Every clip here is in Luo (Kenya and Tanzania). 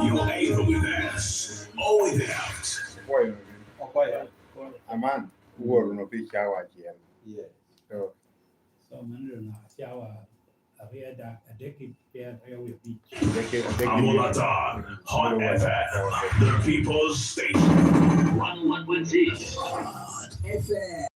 You're able with us. Always out. Oyee. Aman. Who no be shower again. Yeah. So. Man, shower. A decade pair with beach. Amulata, Hot FM, the people's station. 101.6 Hot FM.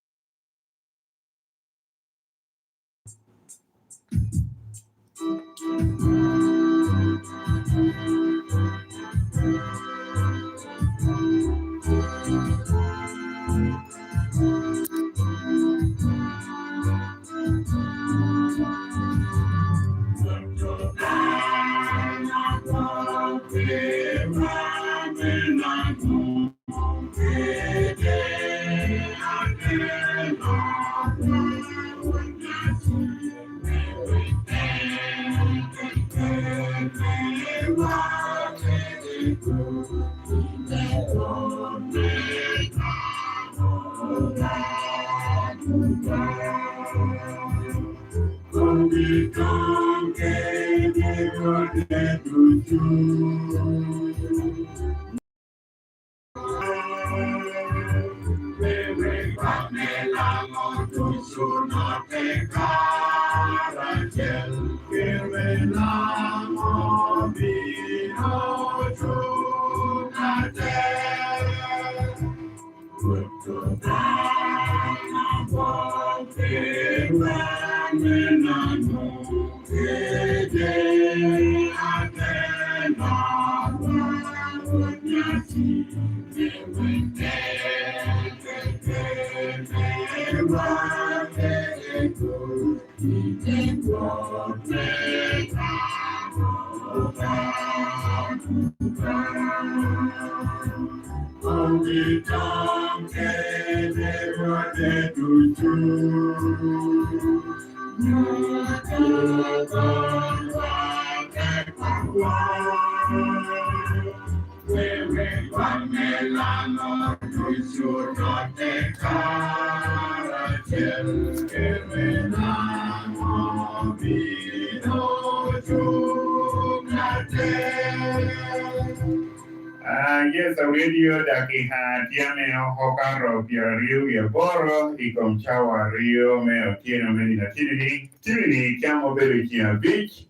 Yes, a radio that he had Yameno Hokaro Rio Boro, he come Chawa Rio, Meo Tieno Menina Tinity, Camo Beach,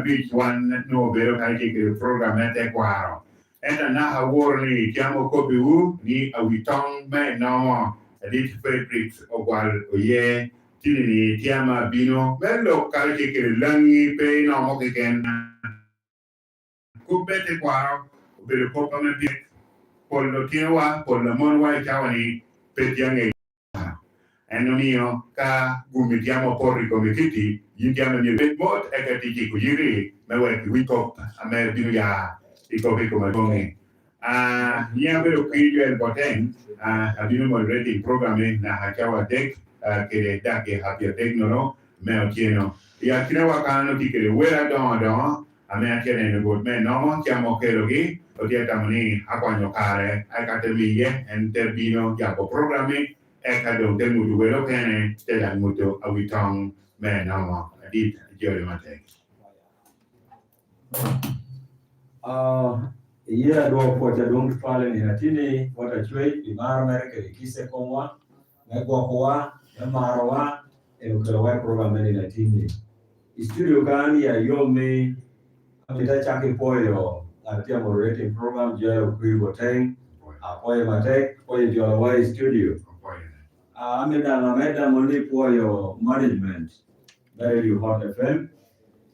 Beach, one no better can program at Equaro. And another warning, Camo Kobu, ni a Witong, man, no, a little Fredrick, Ogwal, Oyee, Tinity, Tiama Bino, Bello, Kalki, Langi, Pay, no, again. Kubete Quaro. Pero poco me pide por lo que va por la monwa chawani petiang eno mio ka gumitiamo porri come kiti yitiamo mi bot e che ti kujiri me we wiko ame binu ya iko come bongi nia pero kijo el boten abinu mo ready programme na hachawa tek que da que happy tecno me otieno ya kina wakano ti que wera don ame atiene ne bot me no chiamo che lo che Otiatamani, Aquanocare, Acatemie, and Terbino, Japo Programmi, Ecado, Demuduelo Cane, Telamuto, Awitong, Menama, Adit, Jorimate. Yeah, do for the don't fall in Hatini, what a trade, the America, the Kisekoa, Megokoa, the Marawa, and Ukawai program in Hatini. Studio Gani, a Yomi, Peter Chaki Poyo. Abbiamo rating program Joy Quiboteng, Oyee Matek, Oyee Jolawai Studio. Ameda only for your management. Very Hot FM.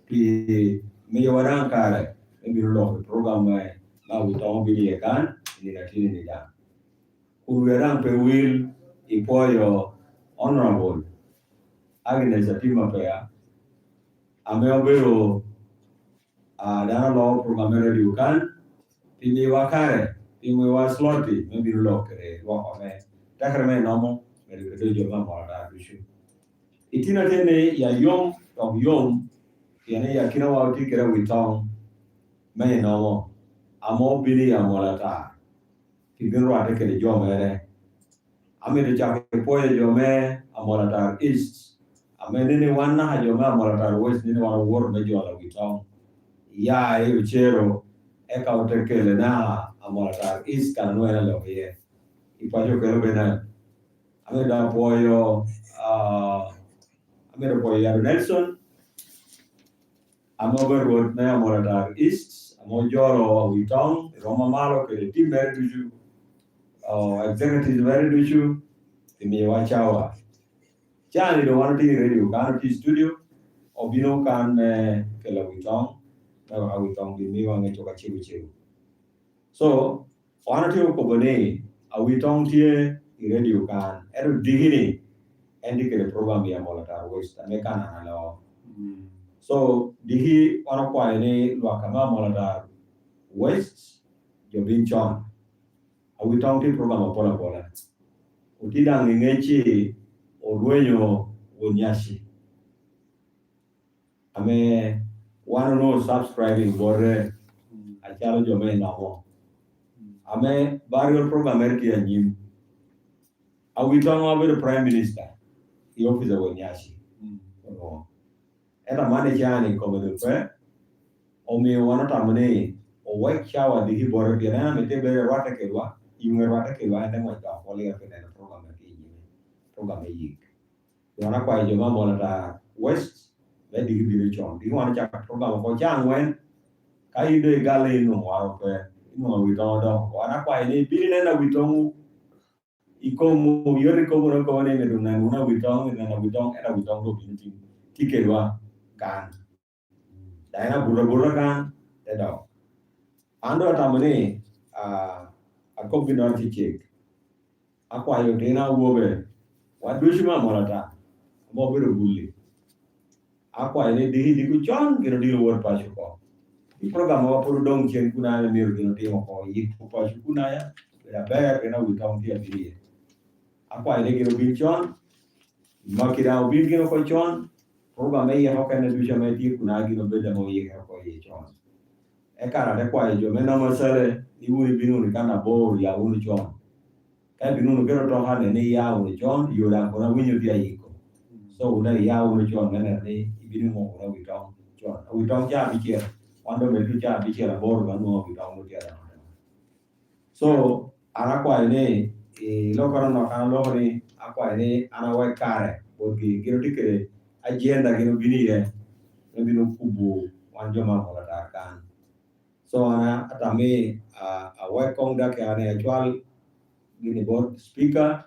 The Miwarankare, maybe lo program ma we don't be kan ni lakini ni da kuruerang pe will ipoyo honorable Agnes Atima Pea ameobero dana lo programmere di ukan pini wakare pini wa sloti maybe lo kere wa ame takrame nomo mere kedo joma mara bishu itina tene ya yom of yom yani ya kina wa ti kere witong me nomo amo bili amolata kibiro ate kere jomere ame de chake poye jome amolata east ame nini wana ha jome amolata west nini wana wor me jola witong ya uchero eka utekele na amolata east kana nuena lo ye ipacho kero bena ame da poyo ame da poyo ya Nelson amober road na amolata east amojoro witong roma malo kele team mere duju executive mere duju timi wachawa chani do wana ti radio kan ti studio obino kan kele witong na witong di mi wange choka chiwu so wana ti ko bone awitong tie radio kan ero digini endi kele program ya molata west ame kana lo so digi wana kwa ni lwakama molata west yo binchon awitong ti program pola utida ngechi odwenyo onyashi ame wana no subscribing bore achalo jome namo ame burial program erti anyim awitong abedo prime minister i office of onyashi eta mane chani komendo pe omi wana tamne o wek chawa digi bore biana mete bere wata kelwa yunge wata kelwa ende ngwa pole ya kene program ki program yi wana kwa joma molata west le digi biro chon digi wana chaka program ko changwen kaide gale no waro pe no witong do wana kwa ni biri na witong ikomo yori ko no ko ne na una witong era witong do binti tikelwa kan daina bura kan edo ando tamane a kombinor tichek akwa yo tena wobe wadushima molata mo biro bulli akwa ni digi ku chon gino dilo wor pa ko i program wa puru dong chen kuna ne mir gino timo ko yi pa kuna ya ya ber na witong dia biri akwa ni gino binchon makira ubin gino ko chon program e ho kana du jame ti kuna gino beda mo yi ko yi chon e kara de kwa jo me no masere i wuri binu ni kana bo ya wuri chon ka binu no gero to ha ne ya wuri chon yo la ko na winyo dia yi ko so una ya wuri chon ne ne binu mo ko witong chon witong ja bi che quando me tu ja bi che la bo ga no witong no dia so ara kwa ne lo ko no kan lo ni akwa ne ana wa kare bo gi gero tikere agenda gino binire bino kubu wanjo ma ko ta kan so ana atame a welcome da ke ana actual gini board speaker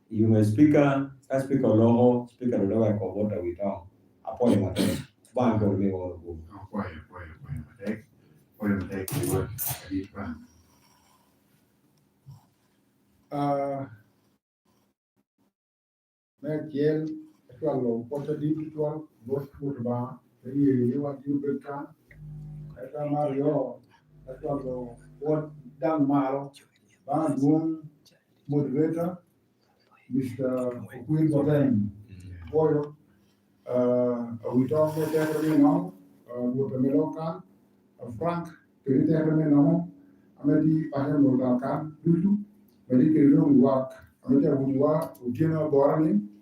you speaker ka speaker loho speaker lo wa ko bota witong apole mate ban ko me wo go Poi mate ki wo di pa Kiel actual pota di actual bos kurba ni wa di beka eta mario actual what dan maro ba dum moderator Mr. Queen Botem boyo we talk with everyone now with the melokan Frank kerite everyone now amedi pahem lokan dudu medi kerilo work amedi abunwa ujena borani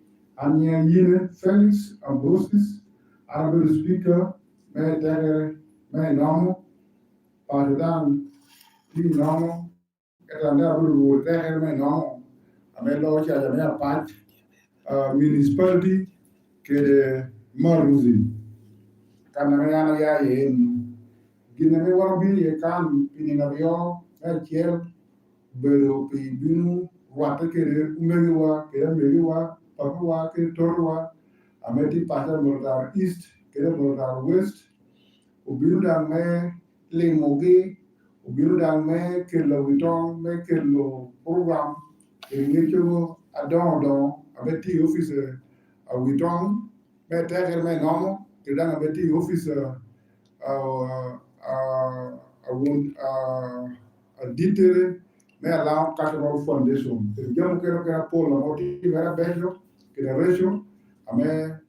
Anya Yine Felix Ambrosis, Honorable Speaker, May Dagger, May Nomo, Partidan, P. Nomo, Honorable Dagger, May Nomo, May Lord Jamea Pat, Municipality, Kede Maruzi, Kanayana Yayin, Giname Wabi, a can, Pinavio, Kiel, Bedo Pibinu, Watakere, Umewa, Kedameriwa, Papua ke Torwa ameti pasar Mordar East kede Mordar West ubiru dan me limogi obiro dang me kelo witong me kelo program ngicho adongo abeti office a witong me teker me nomo kidang abeti office a ditere me allow capital foundation jam kero kera polo moti vera bejo kera ratio ame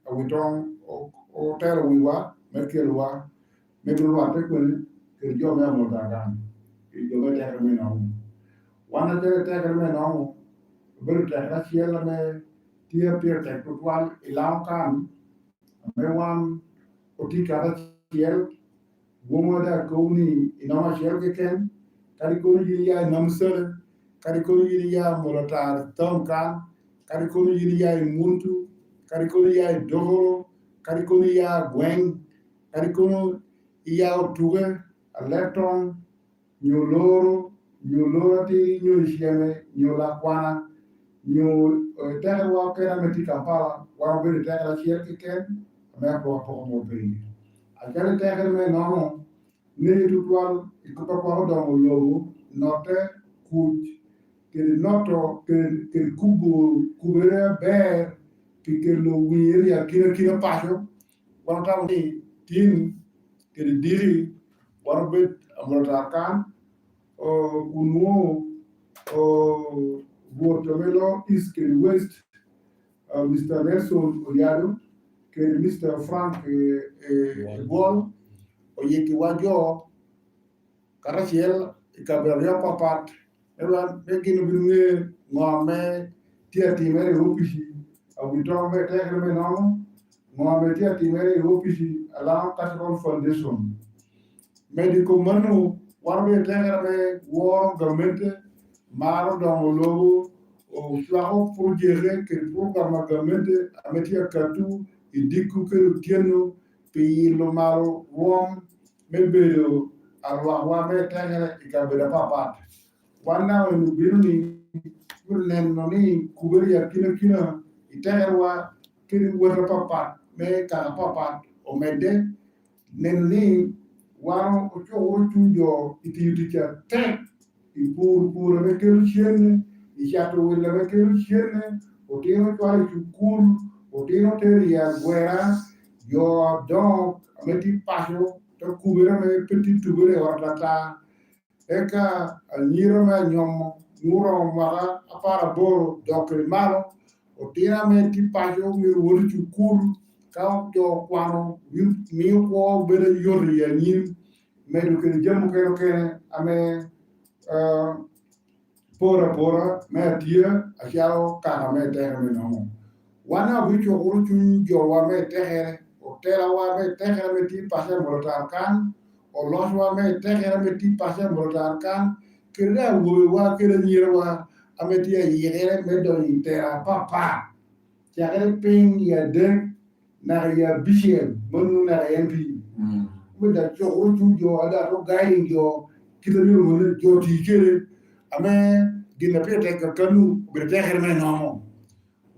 a witong o tero wiwa me kelwa me bulwa te kun ke jo me mo dagan ke jo me teker me nomo wana teker me nomo beri teker siela me tia tek tuwal ilang kan me wan oti kara siel womo da koni inama siel ke ken kari koni yiri ya namsel kari koni yiri ya morotar tonkan kari koni yiri ya muntu kari koni ya dohoro kari koni ya gweng kari koni ya otuge electron nyoloro ti nyolisieme nyolakwana tere wa kera meti kampala wa beri tere siel ke ken me ko mo beri akele tere me nono ne tutual ikupa kwa dongo logo note kuch kiri noto kiri kubere ber kiri lo wiri ya kira pasho wana tamu ni tin kiri diri wana bet amrotakan o kunuo o Watermelon East kiri West Mr. Nelson Oyado kiri Mr. Frank Ogwal Oyee kiwajo Karachiel ikaberia papat ewan begin binge ngome tia timere opishi awito me tegre me nono ngome tia timere opishi ala capital foundation medical manu warbe tegre me war government maro don logo o flao projet que programme government ametia katu idiku ke tieno pi lo maro wom mebelo arwa wa me tegre ikabeda papat wana wenu biruni kunen noni kuberi ya kina iterwa kiri wera papat me ka papat o mede nenni wano ocho tujo itiyuticha tek ipur me kelu chiene ichato wila me kelu chiene otino twali chukul otino teri ya gwera yo don ameti pasho to kubera me petit tubere wartata eka anyiro me nyomo muro mara apara boro dokri malo otina me ti pasho mi wori chukul ka jo kwano mi ko bere yori ya nyim medu ke jamu ke ame pora me tia asiao ka me tere me no wana bicho uruchu jo wa me tere o tera wa me tere me ti pashe morotar kan o los wa me tere me ti pashe morotar kan kira wo wa kira nyirwa ametia yere me do intera papa chakere ping ya de na ya bishel monu na MP da cho uruchu jo ada ro gai jo kira nyiro mo jo ti kere ame gina pete ka kanu bete herme nomo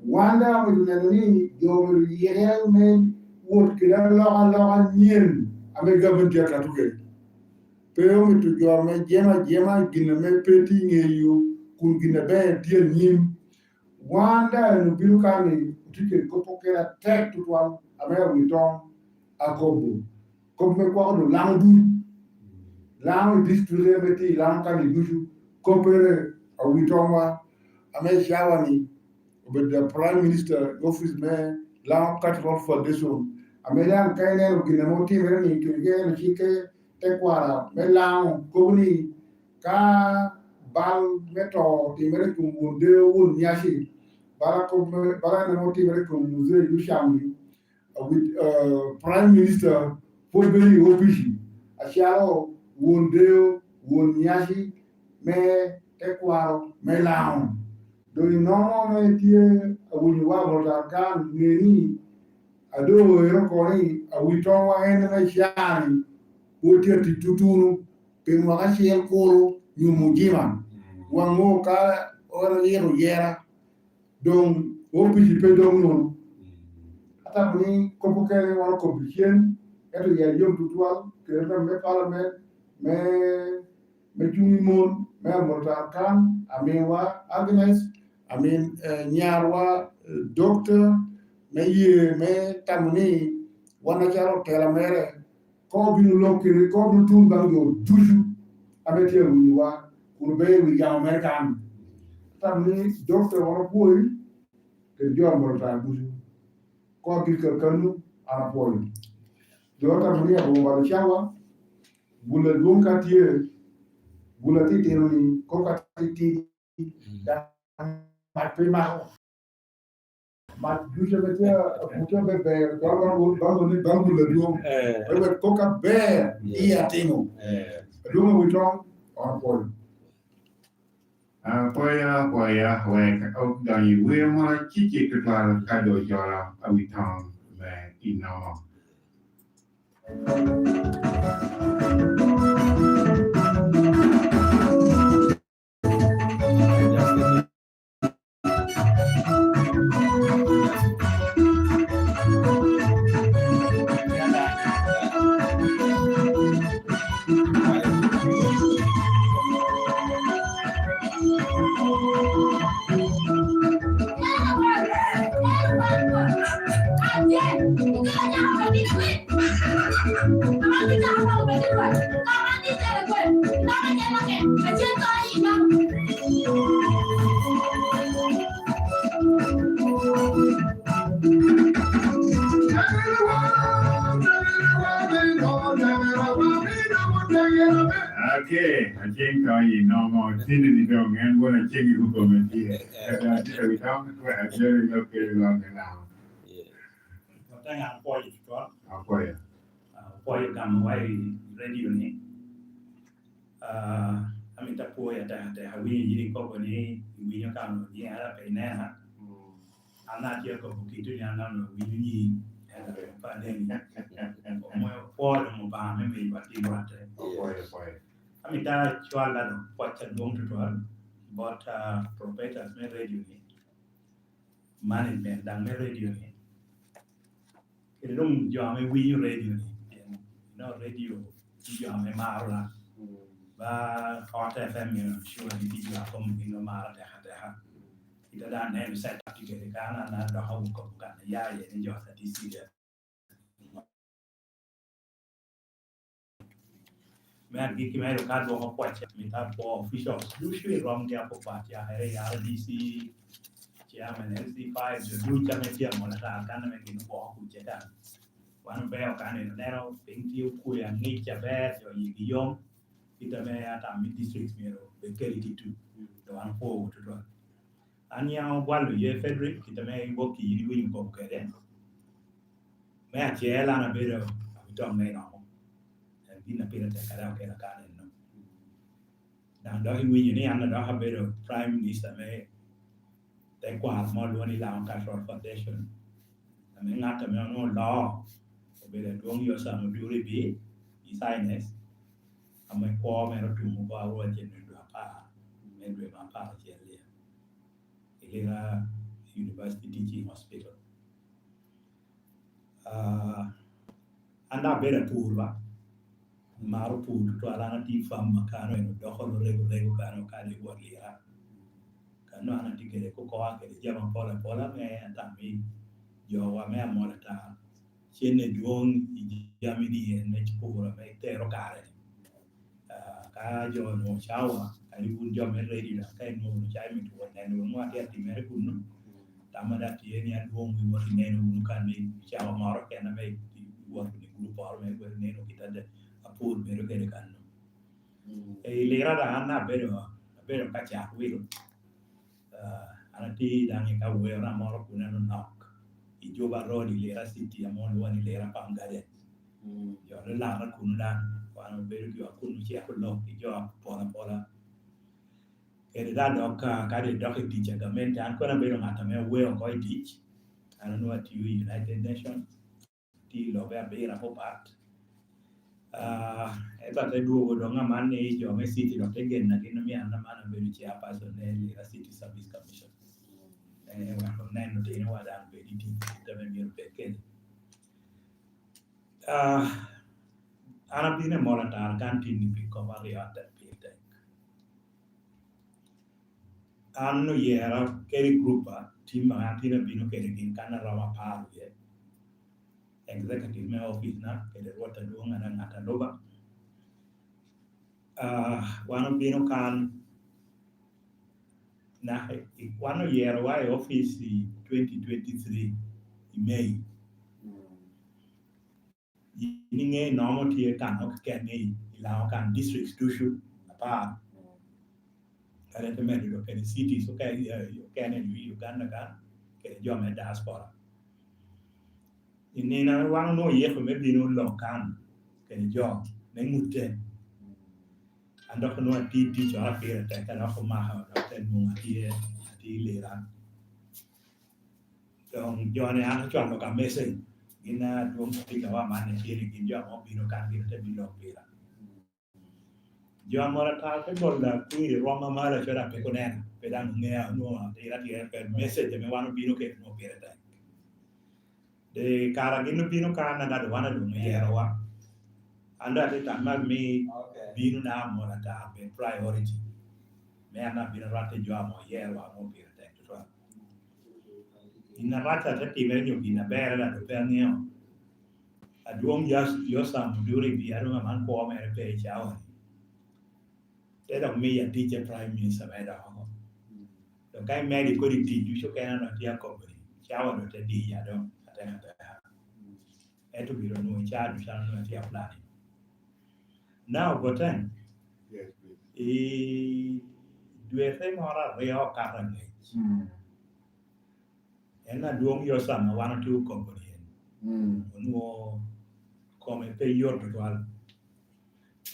wanda mo nani do yere men wot kira la nyen ame gaben dia ka tuke pero mi tu jo me jema gina me peti ngeyu kun gina be dia nyim wanda no bilu kani tike ko pokera tek tutwa ame witon akobo ko me ko do langu district meti lang kani duju kopere awitongwa ame shawani with the prime minister office me la capital foundation ame lan kaine gina moti mere ni kige ni chike tekwara me la kobuni ka bal meto ti mere kumunde won nyashi bara na moti mere kumuze yushami with prime minister pobeli office asharo wonde won nyashi me tekwaro me laon do no me tie awuni wa botar kan ngeni ado ero koni awito wa en me shani wote tutunu pe mo ga shel ko nyumujima wango ka ora yera don opiji pe don no ata ni ko bukere wa ko bicien eto ya yom tutual que me parlement me Jumi Moon, me Mortar Khan, Amewa Agnes, Nyarwa Doctor, me Tamuni, Wanacharo Telamere, Kobin Loki, Kobin Tumbango, Juju, Ametia Wiwa, Ube with young American. Tamni Doctor Wanapoi, the John Mortar Buju, Kogi Kanu, Anapoi. Jota Maria Bombachawa, Bula Dunkatie, Bula Titi, Coca Titi, my prima, my Jusha, Puta Bear, Bangula Dum, we were Coca Bear, Iatino, Duma we talk on point. Poya, wek, ok dani, we mo chichi kutla kado jora awitong me ino. Okay, I think no more thin dong and when I check you go and here. We don't actually look very long now. Tengah poi juga, Apa ya? poi kamu wai radio ni. Kami tak poi ada hawi jadi kau ni hawi yang kamu ni ada pernah ha. Anak dia kau begitu yang kamu hawi ni ada pada ni. Mau poi mau baham ni berarti buat. Apa ya? Kami tak jual lah poi cenderung jual, but proprietors me radio ni, management dan me radio ni. Long jam we radio ni, no radio jam marla. Ba hot FM you sure di jam kom ino marla dah. Kita dah nih set up tiga kan, anak dah hawu kau bukan ya ni jauh tadi sih dia. Mereka kita mereka kan dua orang puas, minta po official. Usually rom dia po puas ya, hari RDC, chairman L.C.F, jadi jam dia mula kan mereka po aku jadi. Wan bel kan ini nero pengtiu kuya ni cabai jo idiom kita me ata mid district mero bekeri itu doan po tu doan ania Ogwal ye Fredrick kita me boki ini wing bob keren me achela na bero dong me no dan bina pera te kada kera kan no dan dah wing ini anda dah bero prime minister me te kwa mo lo ni la ka foundation me ngata me no law beda dong yo sama duri bi isaines ame ko me ro tu mo ba ro jen do apa me do ma pa jen le ilera university teaching hospital anda beda purba maro pur to ala na ti fam makano no do ko rego kano ka le go lira kano ana ti ke ko ke jama pola me anta mi yo wa me mo ta Chene duong ijami di en pura me tero kare ka jo no chawa ali un jo me ready da kai no chai mi tu ne no mo ati ati me kun no tamada ti en ya duong mi mo ne no kan ni chawa maro ke na me wo ni grupo ar me ko ne no kita de apur me ro ke kan no e lera da anna bero ka cha wi anati da ni ka we ra maro kun no no Ijoba road ilera city amon wani lera pangade yo le la ra kundan wan be yo kun chi akulo ijo pola e da doka ka de doka teach government an ko na be ngata me we ko teach I don't know what you United Nations ti lo be ra po part e ta te duo do nga man ne jo me city do te gen na kin mi an na man be chi apa so ne lera city service commission waktu neno di ini wadah be di teman biar beken ana bine molatar kan tini pi ko variata pite anno yera keri grupa timma antina bino keri gin kana rama paru ye executive me office na kede rota duonga na ngata loba wano bino kan na wano yera wa office 2023 May ini normal tie kan ok ken ni ila kan district stushu apa kare te medo do ken city so kai ken ni Uganda kan ke jo me diaspora ini na wano no ye ko me bino lo kan ken jo ne ngute ando ko no ti jo afira te kan ko ma ha do te no ti le ran donc jo ne an cho lo ka message ina dum ti ka wa man ti ni jo mo bino kan bino te bino pira jo amora ta pe bolla qui Roma mala c'era pe conera pe dan ne no era ti per message me wano bino che no pira te de cara gino bino kana da wana do me era wa anda te tamma mi bino na mora ta be priority me ana bino rate jo amo era wa mo pira te to ina rata te ti me nyo bina bere da pe neo aduong yo sam duri bi aro man ko me pe chao te da mi ya teacher prime minister me da ho do kai me di ko di ti ju so kana no ti ko bi chao do te di ya do ate na pe e to bi ro no cha du cha no ti apply now goten Yes, please. due te mora rio ka ran ne ena duong yo sam wan tu ko bi no come pe yo to wal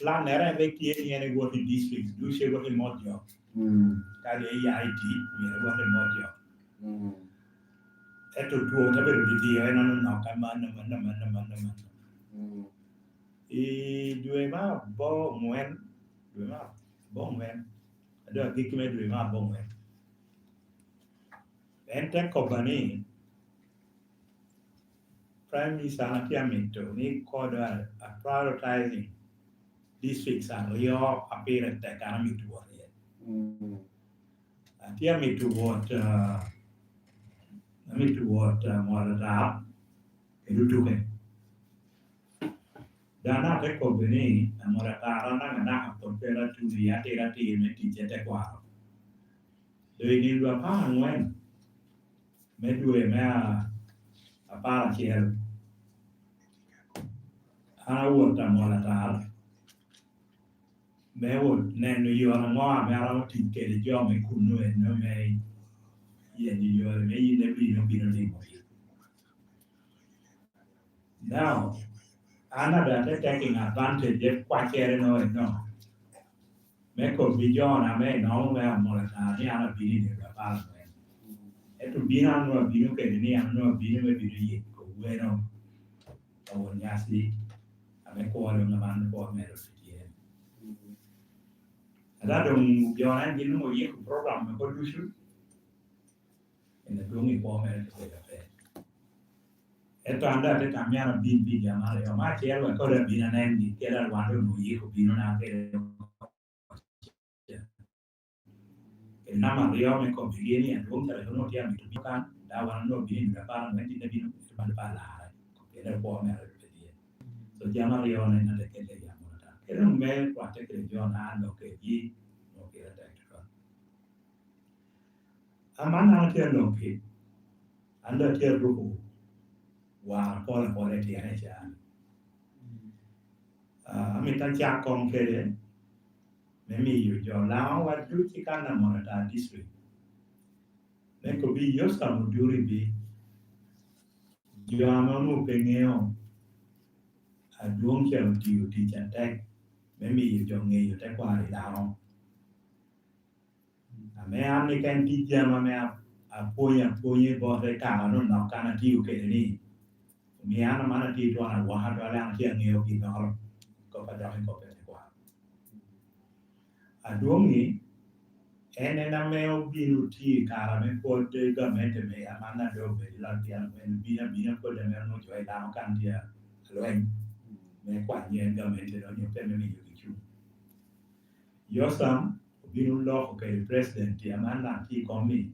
plan era ve ki ni ene go di district du se go di modio ka le ya IT ni go di modio eto tuo ta be di dia ena no ka man due ma bo muen ada ki me due ma bo muen ente company prime minister na ti amito ni ko da prioritizing districts are rio appear at the economic to work yet ti amito what more da edu tu ke dana te company amora ta rana na to pera tu ya te ra ti me ti te kwa do ni lo pa ngwen me due me a para chiel ana wota mora ta me wo ne no yo na mo me ara ti ke de jo me kunu e no me ye ni yo me yi ne bi no ni mo now another taking advantage of quite no me ko bi jo na me no me mora ta ni ana bi ni de pa e tu bi na no bi no ke ni ana no bi no me bi ye ko we no o nya si ame ko lo na man ko me ro ti ada dong jo na ni no ye ko program me ko du shu en de dong ko me ro ti pe eto anda te cambiano bi chiamare ma c'è ancora bi na nendi che era quando lui ko bi non ha che nama rio me ko begini and won tare no ti ami to bi kan da wan no bi ni da pa na ti da bi no pa pa la ko era po me ro pe di so chiama rio ne na che le chiamo ta era un me quante che io na no che bi no che era detto amana che no che anda che ro wa pole ti ane cha mi tan cha con che me mi io jo lao wa tu chi kana monata district ne ko bi yo sa mo duri bi jo amamu pengeo aduong che ti cha tek me mi io jo nge yo te kwa ri lao me am ni kan ti jama me apoya bo re ka no no kana ti u ke ni mi ana mana ti to na wa ha to la ti nge yo ki no ko pa da ko pe kwa aduong ni ene na me obiru ti cara me pote gamente me amana do be la ti an bina ko de me no joy da kan dia loen me kwa nyen government no nyo pe me mi yo kichu yosam binu lo ko president ya mana ki komi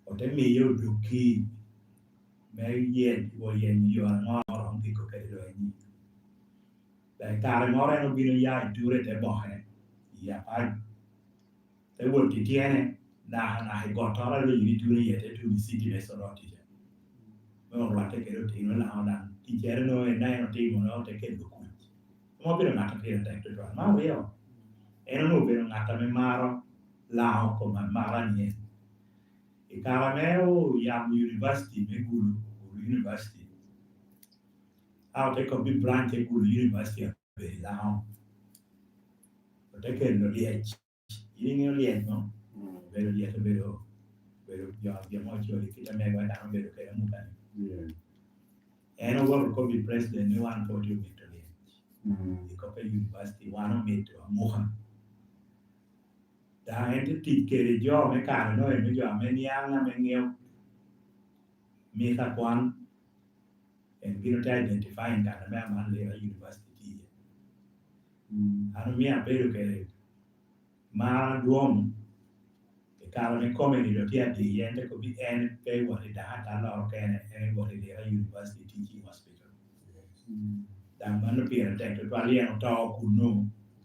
o te mi yo duki me yen wo yen yo no ron ki ko ke lo ni dai kare more no binu ya dure te bo he ya pa te wo ti tiene na he go tora lo yiri dure ye te tu city me so roti no la te ke ro ti no la ona ti jere no e nai no ti mo no te ke do ku mo binu na te te to ma we yo era no binu na ta me maro la ko ma mara ni e caramel ya university me gulu university out take a big branch e gulu university be la te ke no liech yini no liech no pero liech pero ya mo cho ki ta me ga ta pero ke mu kan eno go ko bi president ni wan to di victory e ko pe university wan me to mo han da ente ti ke re jo me ka no e me jo me ni ana me ngeo mi ka kwan en bino ta identifying ka me man le university anu mi apero ke ma duom e kala me come ni do tia di yende ko bi en pe wo ri da ta lo ke en wo ri le university teaching hospital da man pi en te to ali en to ku no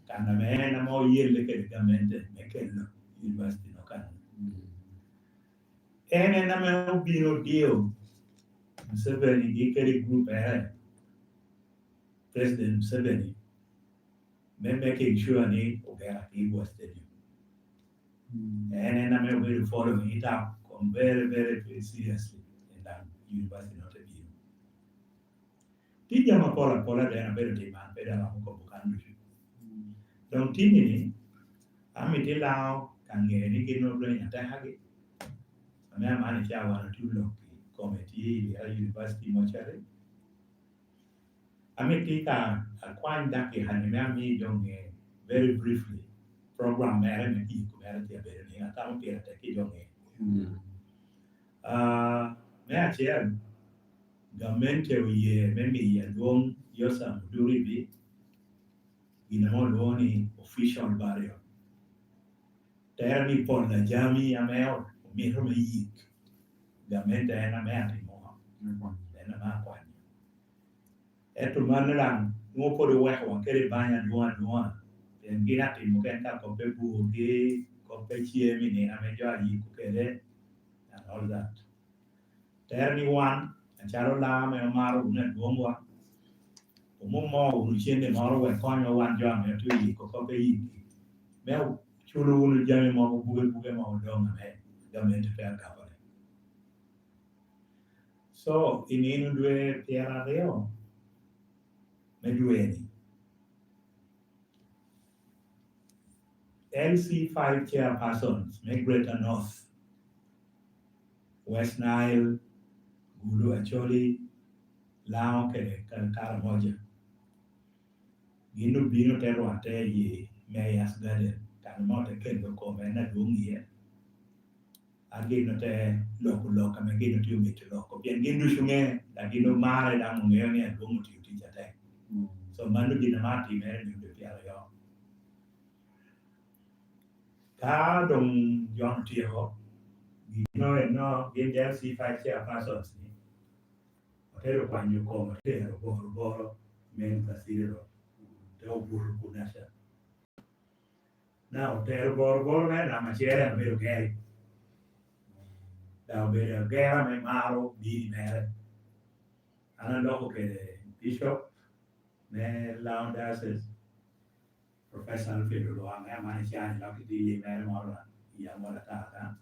kana me na mo yelle ke gamente me ke no university no kan en na me bino dio Museveni ikeri group president Museveni me making sure ni ogera ki was stadium and I'm able to follow it up very, very seriously in that university not a deal. Tija makola de na better demand better na ko bukan du. Don't tini ni ami tilao kange ni kino blo nya ta hage. Ami amani cha wana tulo committee ya university mochare. Ami tika akwanda ke hanime ami jonge very briefly program mere me ki ko mere tia bere ni ata mo pera te ki jonge. Me achiel gamente oye memi ye luong yosa muduri bi ina mo luoni official barrio terni pon la jami ameo miro me yik gamente ena me atimo ena ma kwani eto manelang ngo po de wa kere banya duan en gina timo ken ka ko pe bu ge ko pe chiemi ni na me jo yi ko kere and all that terni wan charo la me maro ne duongwa mo uruchende moro we konyo wan jame to yi ko ko yi me chulo unu jame mo buge mo donga me government pe ka so ininu due tierra reo me dueni L.C.F chairpersons me Greater North West Nile Gulu Acholi Lao ke Karamoja gino bino tero ate yi Mayor's Garden kan mo te kendo ko me na dungi agino te loko me gino ti umi te loko bien gino shunge da gino mare da mo ngeo ni adungu ti uti jate so manu gino mati mere ni de piaro yo ka dong yon ti ho gino no gin del si fa chia pasos ni otero kwanyo ko otero boro men kasiro te oburu kunasha na otero boro na machere me geri da bere gera me maro di mere ana loko ke bishop me laundases professional field lo ame mani chani lo ki di mere moro ya mora ta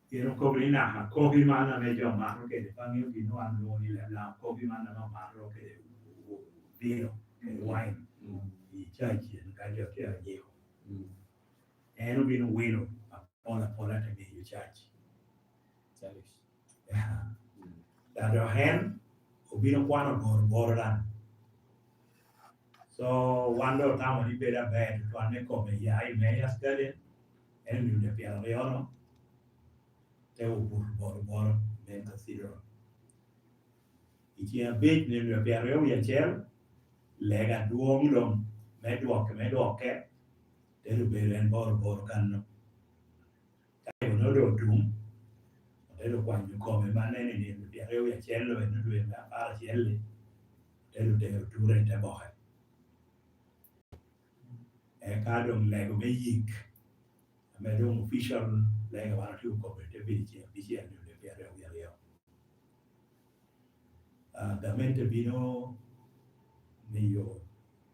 quiero cobrir nada cobrir mana me yo maro que de pan yo vino a lo ni la cobrir mana no maro que vino wine y chachi en cambio que añejo no vino bueno por la te me chachi da do hen vino cuando por la so cuando estamos ni pera bed cuando come ya y me ya study en mi de piano no te por me considero Ichia bit ni lo piareo ya chel lega duong dom me duok ke te lo beren bor kan no kai no do tum te lo kwan ju come mane ni lo piareo ya chel lo no due ma para chel te lo dure te bohe e ka dom lego me yik me dom official lega va tu ko te bi chi lo piareo ya yo da mente bino ni yo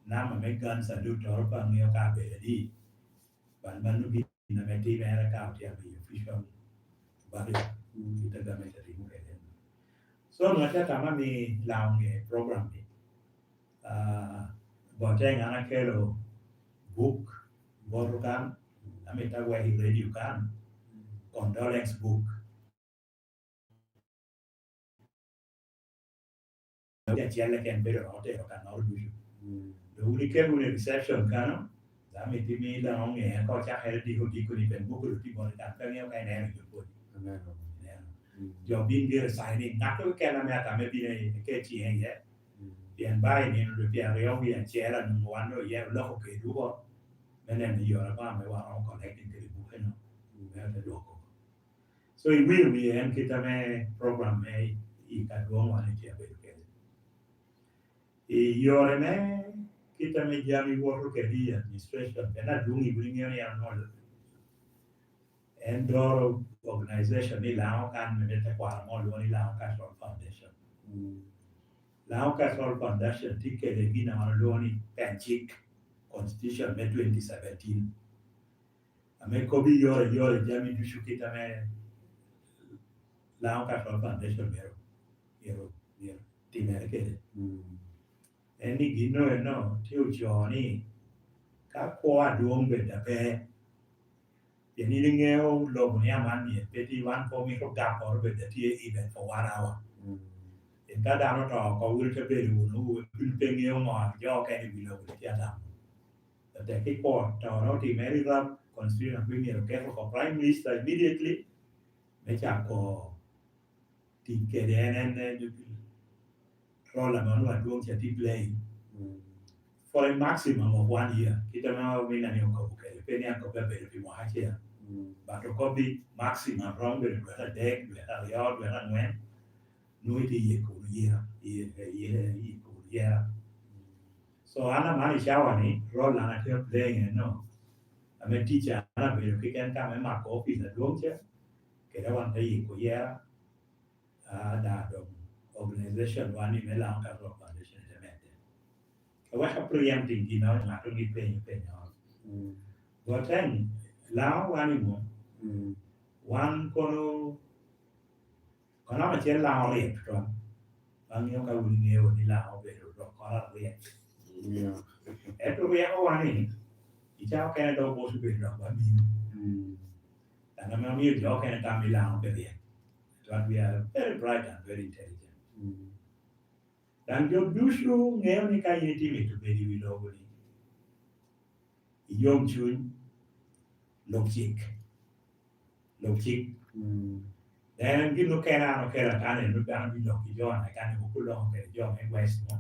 nama me gan sa du tor pa ngio ka be di ban bi na me ti me ra ka ti bi official ba kita da me ti mu ke so no ta kama mi lao nge program ni bo te ngana kelo book boru kan amita wa hi radio kan condolence book ya chele ken pero no te kan no du do uni ke uni reception kan da mi ti mi la nge ko cha he di ko ni ben book ru ti bo ta ka nge ka ne ni ko jo bin bir signing na ko ke na me ta me bi ne ke chi he ye bien bai ni lo bien reo bien chera no wano ye lo ko ke du bo menen ni yo ba me wa on connecting ke bu no me te do ko so I will be en kita me program me I ka do wa ni ke be ke I yo me kita me jami wo ke di administration na du ni bring yo ya no en do organization ni la kan me te kwa mo lo ni la ka foundation Lao Castle Foundation tike le gina wanaloni penchik constitution me 2017. Ame kobi yore jami dushu kita me Lao Castle Foundation mero timere kede. Eni gino eno tiu joni ka kwa duong beda pe. Yeni ngeo logo ni amani peti wan po mi roga por beda tie event for 1 hour. In ka dano to ko wil te be ru no wil pe ngeo mo jo ke ni bilo ke ta the report or the Maryland constitution premier okay for prime minister immediately me ko ti ke den role la manu adu che ti play for a maximum of 1 year kita na wina ni ko ke pe ni ko be be mo ha che ba to ko bi maximum wrong be ko ta de be ta yo be ta nwen no ti ye ko ye ko ye so ana mani shawa ni role na te play no ame teacher ana be ke kan ka me ma ko office na duong che ke da wan te ko ya da do organization wani me la ka ro foundation te me ke wa ka preempting di na ma to ni pe no go ten la wani mo wan kono kono ma che la ri to bang yo ka wuni ne woni la o be ro ko la ri e to ya o wani I ciao che do bo su be ro ba mi and I'm here to can come along with it. But we are very bright and very intelligent. Dan job dushu ngeo ni ka yiti mi to be di logo ni. Yom chun lokchik. Dan gi no kera kan no kan bi lokki jo na kan ko lo ke jo me west no.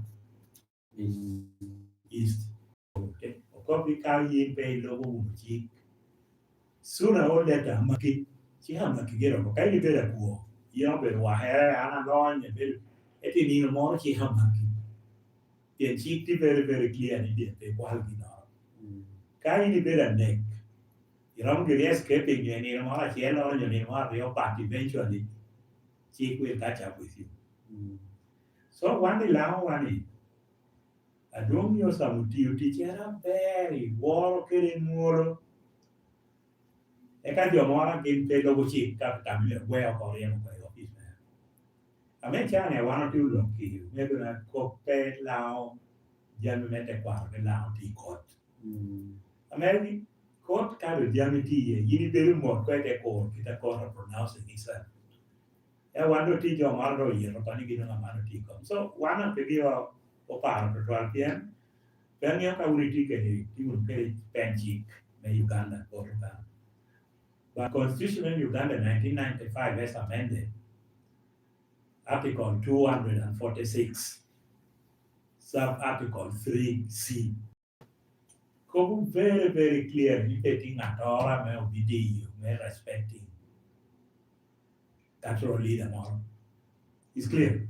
East. Okay. Ko bi ka yin pe logo mu chik. Sooner or later maki chi ha maki gero ko kai ni be da kuo. Yo be wa he ana lo ni be eti ni mo chi ha maki. Tiền chi ti very clear ni dia pe kwal gi no. Kai ni be da nek. Iram gi escaping ni mo la chi lo ni mo rio part eventually. Chi will catch up with you. So one day lao one day. Adong yo samuti uti chera very war kere muoro. E ka jo mora kin pe lo chi ka mi we ko ri mo ko office na. A me cha ne wan tu lo ki me na ko pe lao Jan mete kwa ke lao ti kot. American kot ka do diameti ye yini beru mo ko te ko kita ko pronounce itself. E wando ti jo mardo ye ro pani gino na mano ti ko. So wana pe bio o par to 12 pm. Ben yo ka uniti ke ti mun pe penchik me Uganda ko ta. But constitution in Uganda 1995 as amended. Article 246, sub-article 3C. Come very, very clear, indicating at all, may obey, may respecting cultural leader more. It's clear.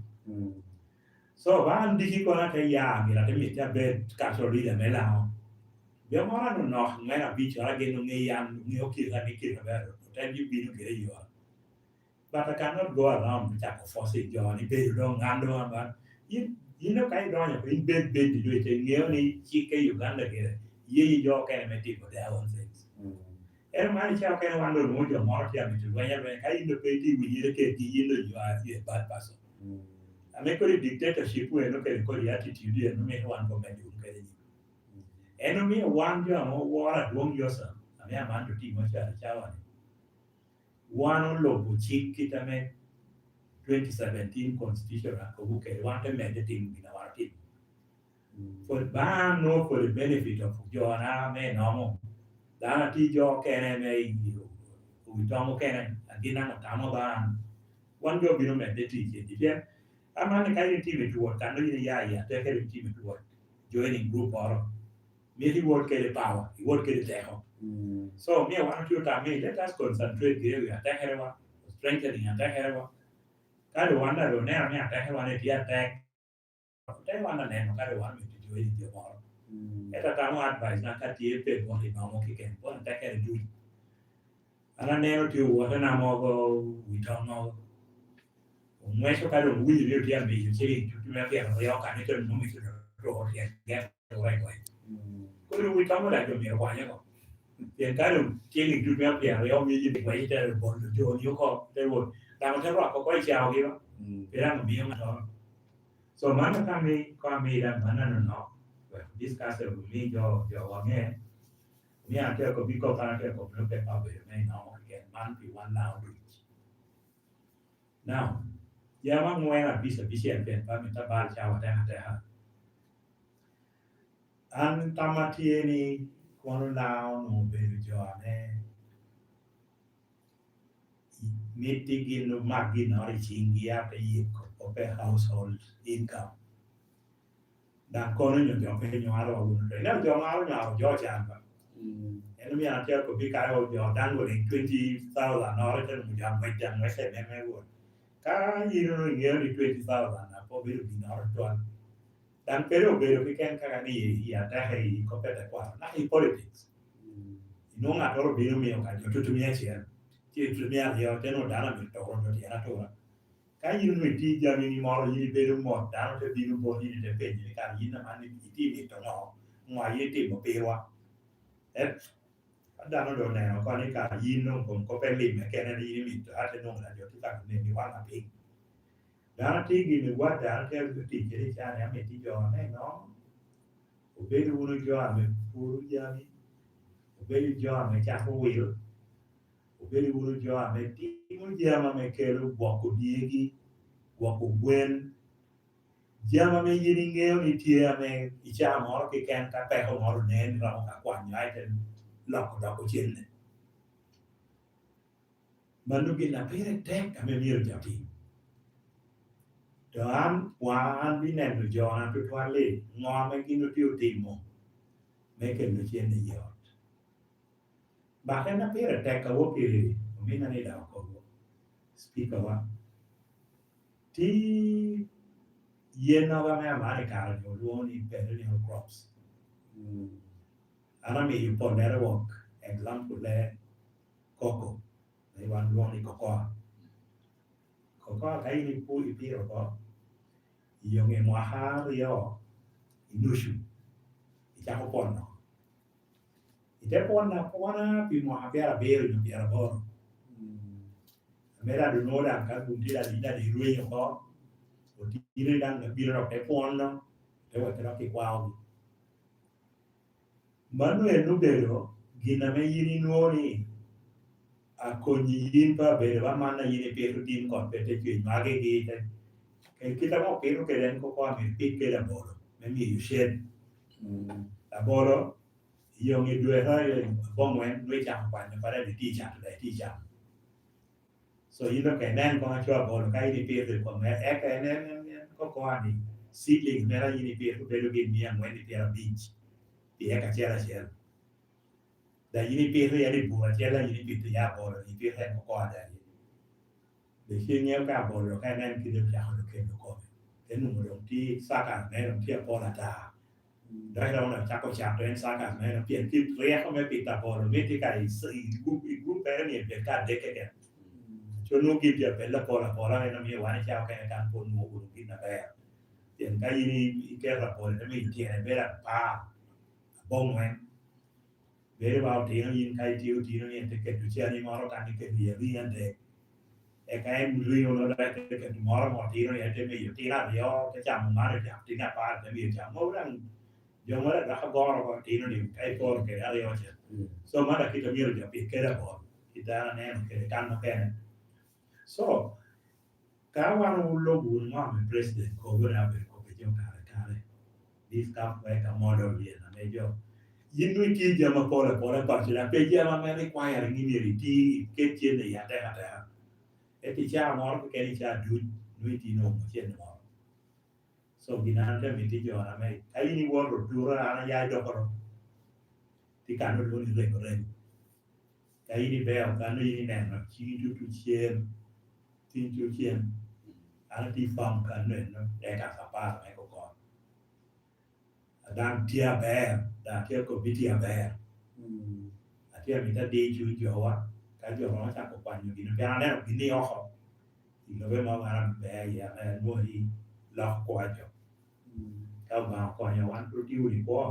So, one digi kona te ya, mira te mitia bed cultural leader me lao. Dia mora no me na bicho again no me yan, me okay, I make it about it. Then you be no get you are. But I cannot go around with a force it, John, if you don't handle but you know, kind of in bed to do it, and you only chica Uganda here. Ye your kind of material for their own things. And my child can wonder what your mortal to when you're in the petty, we indicate you are a bad person. I make a dictatorship where look at the attitude and make one for many who get it. Enemy one year more war at one yourself. I mean, a man to teach much at a child. One local chick kitame 2017 constitution who can want to meditate in our team. For ban no for the benefit of your army normal. Dana ti jo kene me we tomo kene agina no tamo ban. One job you meditate it. I'm not kind team to work, and ya take a team to work. Joining group or maybe work get the power, you work get the So me want you to me, let us concentrate here, we attack everyone, strengthening attack everyone. Kind of wonder will never attack everyone at the attack. They want to name kind of want me to do it tomorrow. At a time advice, not at the epic one in normal kick one attack and do it. And I never do what an amogo, we don't know. Mweso kado mwili leo tia mbeji chiri tutumia na yao kanito numi to get right way. Kudu we come like me kwa nyako. Yen kado chiri tutumia pia yao miji kwa ita bondo jo nyoko they would. Dama tero ko kwa chao giba. Pera no biyo ngato. So mana kami dan mana no. Discuss with me jo wange. Ni ate ko biko kana ke ko no pe pa be me no again man be one now. Now ya mang ngoe bisa and pen pa minta bar chawa ha. An tamati ni kono now no be joane. Meeting no margin or chingi after ye open household income. Dan kono nyo pe nyo aro un re. Na jo aro jo chamba. And me an tell ko bi ka jo dan go 20,000 or ten mu jam mai jam mai se me wo. Ka yino nearly 20,000 probably be not one. Dan pero we can carry a competitive one, not in politics. You know, not all being me, I go to me here. To me, I have no dana with the Anatora. Can you repeat Jamie more, you better more down to be born in the page, you can in the money, it to know. Why you take a paywa? That's I don't know now, Conica, you know, from Copenhagen, Kennedy, to have to know that you're talking one a pig. Dana tigi ni wada tell the teacher chane ame ti jo ame no obedi unu jo ame puru jami obedi jo ame chapo wil obedi unu jo ame ti jama me kelo gwako diegi gwako gwen jama me yiri ngeo ni tie ame icha moro ki ken ka pe ko moro ne ni ra ka kwanya ite loko doko chenne manu gina pere tek ame mir jati Doan wan binen to John to Twale, no making no timo, making the chin the yacht. But an appear attack a walkie, Mina need alcohol. Speak of one. Tea yen of America, you only perennial crops. Anami you put that work, example there, cocoa. They want only cocoa. Cocoa, I need pull it here or yung mahal yo inushu ita ko pono ite pona pi mo apera bero no piera boro mera do no da ka kunti da linda di ruin ko o tire dan da biro pe pono te wa tra ki kwao manu e no bero gina me yini nuoni a konyi yin pa bero wa mana yini pe rutin ko pe te ki mage gi te kita mau pero que den ko kwa me pick que la bolo me mi shed la bolo yo ngi due ha bon wen due chang pa ne para di ti chang. so ino ke nen ko chwa bol ka ini pir ko me e ke nen ko ani seedling mera ini pir ko bedo gi mia ngwen di pir beach di e ka chela da ini pir ya di buat chela ini pir ya bol ini pir ko ada de hinya ka bol ka nen ki de ya ko ke nu mo ti sa ka ne ti po la taได้เราเนี่ยจากก็จากเรียนสาขาไหมเราเปลี่ยนที่เรียกเขาไม่ปิดตาบอลไม่ที่ไก่สี่กรุ๊ปแปรเนี่ยเป็นการเด็กแก่ชวนลูกกินเดียวเป็นละพอแล้วเนี่ยมีวันที่เช้าแข่งการปนหมูอุ่นกินนะแบบเปลี่ยนไก่นี่แก่ละพอแล้วไม่เที่ยงไม่ได้ปลาบ้องไหมเวลาเราทีเรายินไก่ทีเราเนี่ยจะเกิดอยู่เช้านี่มาเราการที่เกิดเรียนเด็กไอ้ไก่เรียนเราได้จะเกิดมาเราหมดทีเราเนี่ยจะมีอยู่ที่ละเดียวจะจำมาเลยจำที่หน้าปลาจะมีจำโอ้ดังyang mana dah agora ko tino ni kai ko ke ali o che so mara kita miro dia pikira bo kita ne ke kan no ke so kawan ulo bu ma me president ko gora be ko ke jo kare this come like a model here na me jo yindu ki jama ko la pa che la pe jama me require ni ni ti ke tiene ya ta e ti cha mo ke ni cha du nui ti no mo che no so ginanda miti jora me ai ni woro dura ana ya dokoro ti kanu lo ni rego ai ni beo kanu ni neno chi tu chien tin tu chien ana ti fam kanu no e ka sapa me ko dan tia be da tia ko bitia be atia mi ta di chu jowa ka jo no ta ko pan yu ni pe ana ne ni o ho ni lo be ma ana be ya no hi la ko ajo cao vào coi nhà anh tôi tiêu đi qua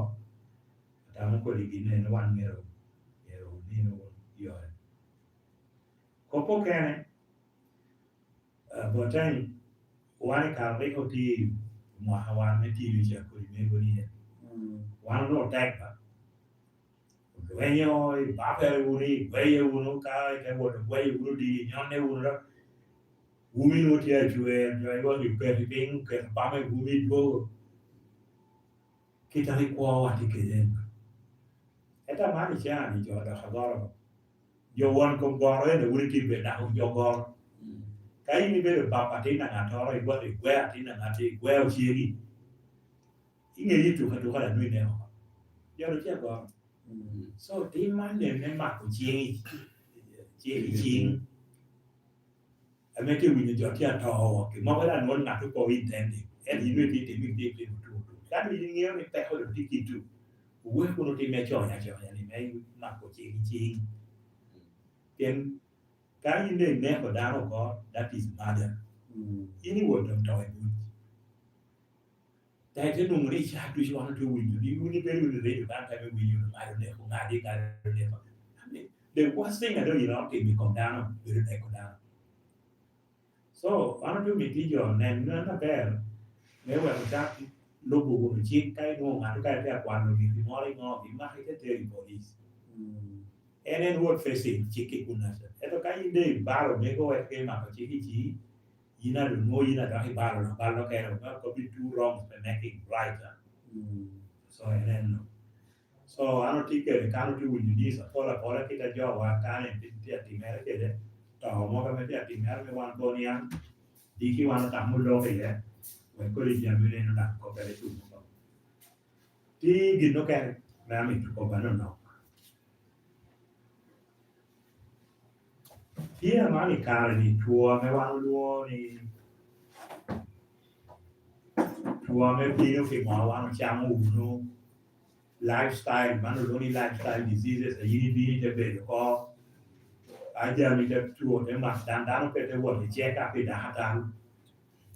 ta mới có đi kinh này nó ăn nghe rồi đi nó rồi có phố cái này bữa nay quan cả mấy công ty mà hawan mấy tiêu đi chơi mấy cái này quan nó tag mà quay nhau bả về uni quay uno cái bộ quay uno đi nhau này uno đó umi nó thì chơi có nhiều cái tiếng cái ba mấy umi vô kita likuwa wati kejemba eta mani chani jo da khagoro yo won kom goro ne wuri ti be da yo goro kai ni be ba pa tina na toro i gwa gwa tina na ti gwa o chieri inge yitu ka to kala nui ne yo ro che go so ti man ne ma ku chieri chin a me ti wi jo ti a to ke mo ga non na to ko intendi e di nui ti mi ti kan ni ngeo ni pe ho di kitu uwe kuno ti me cho ya ni me ma ko chi then kan ni ne ko da ro ko that is mother ini wo dom to e bu dai te nung ri cha tu shwa tu wi ni ni pe ni re ba ta me wi ni ma ro ne ko nga di ka ro ne ba the worst thing I do you know ke mi kom down we re ko down so ana tu mi ti jo ne na be me wa ta lúc bù chiếc cái ngô ngã cái quan rồi thì nói ngô thì mắc cái chơi police and then what facing chiếc cũng là cái gì ba rồi mấy cái mà có chiếc gì ina được ngô ina đó thì ba rồi cái rồi nó có bị two wrong by making right so and then so ano tike kanu tu wini sa pola kita jawa kane titia timere kede to mo ka metia timere me wan bonian diki wan tamulo ke when ko ri jamu ne na ko pere tu mo ti gino ke na mi ko ba no Here mani kare ni tua me wan luo ni tua me pino ke mo wan chamu no lifestyle manu luo ni lifestyle diseases yini bi te be ko aja mi te tuo ne ma dan dan pe te wo ni check up da hatan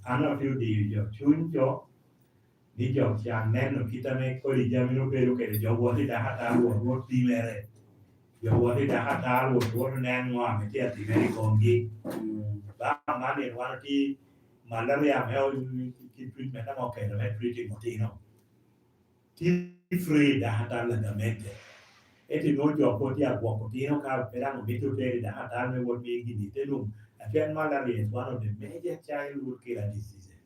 ana più di yo chunjo ni yo cha neno kita me ko ri ja mi no pe lo ke yo wo ti da hatan wo ti mere yo wo ti da hatan wo nen wa me ti ti me ko ngi ba ma ne wa ti malaria me o ki treatment na mo ke no me treating mo ti no ti free da hatan la da mente e ti no jo ko ti a ko ti no ka pe da no mi tu te da hatan me wo mi gi ni te no again malaria is one of the major childhood killer diseases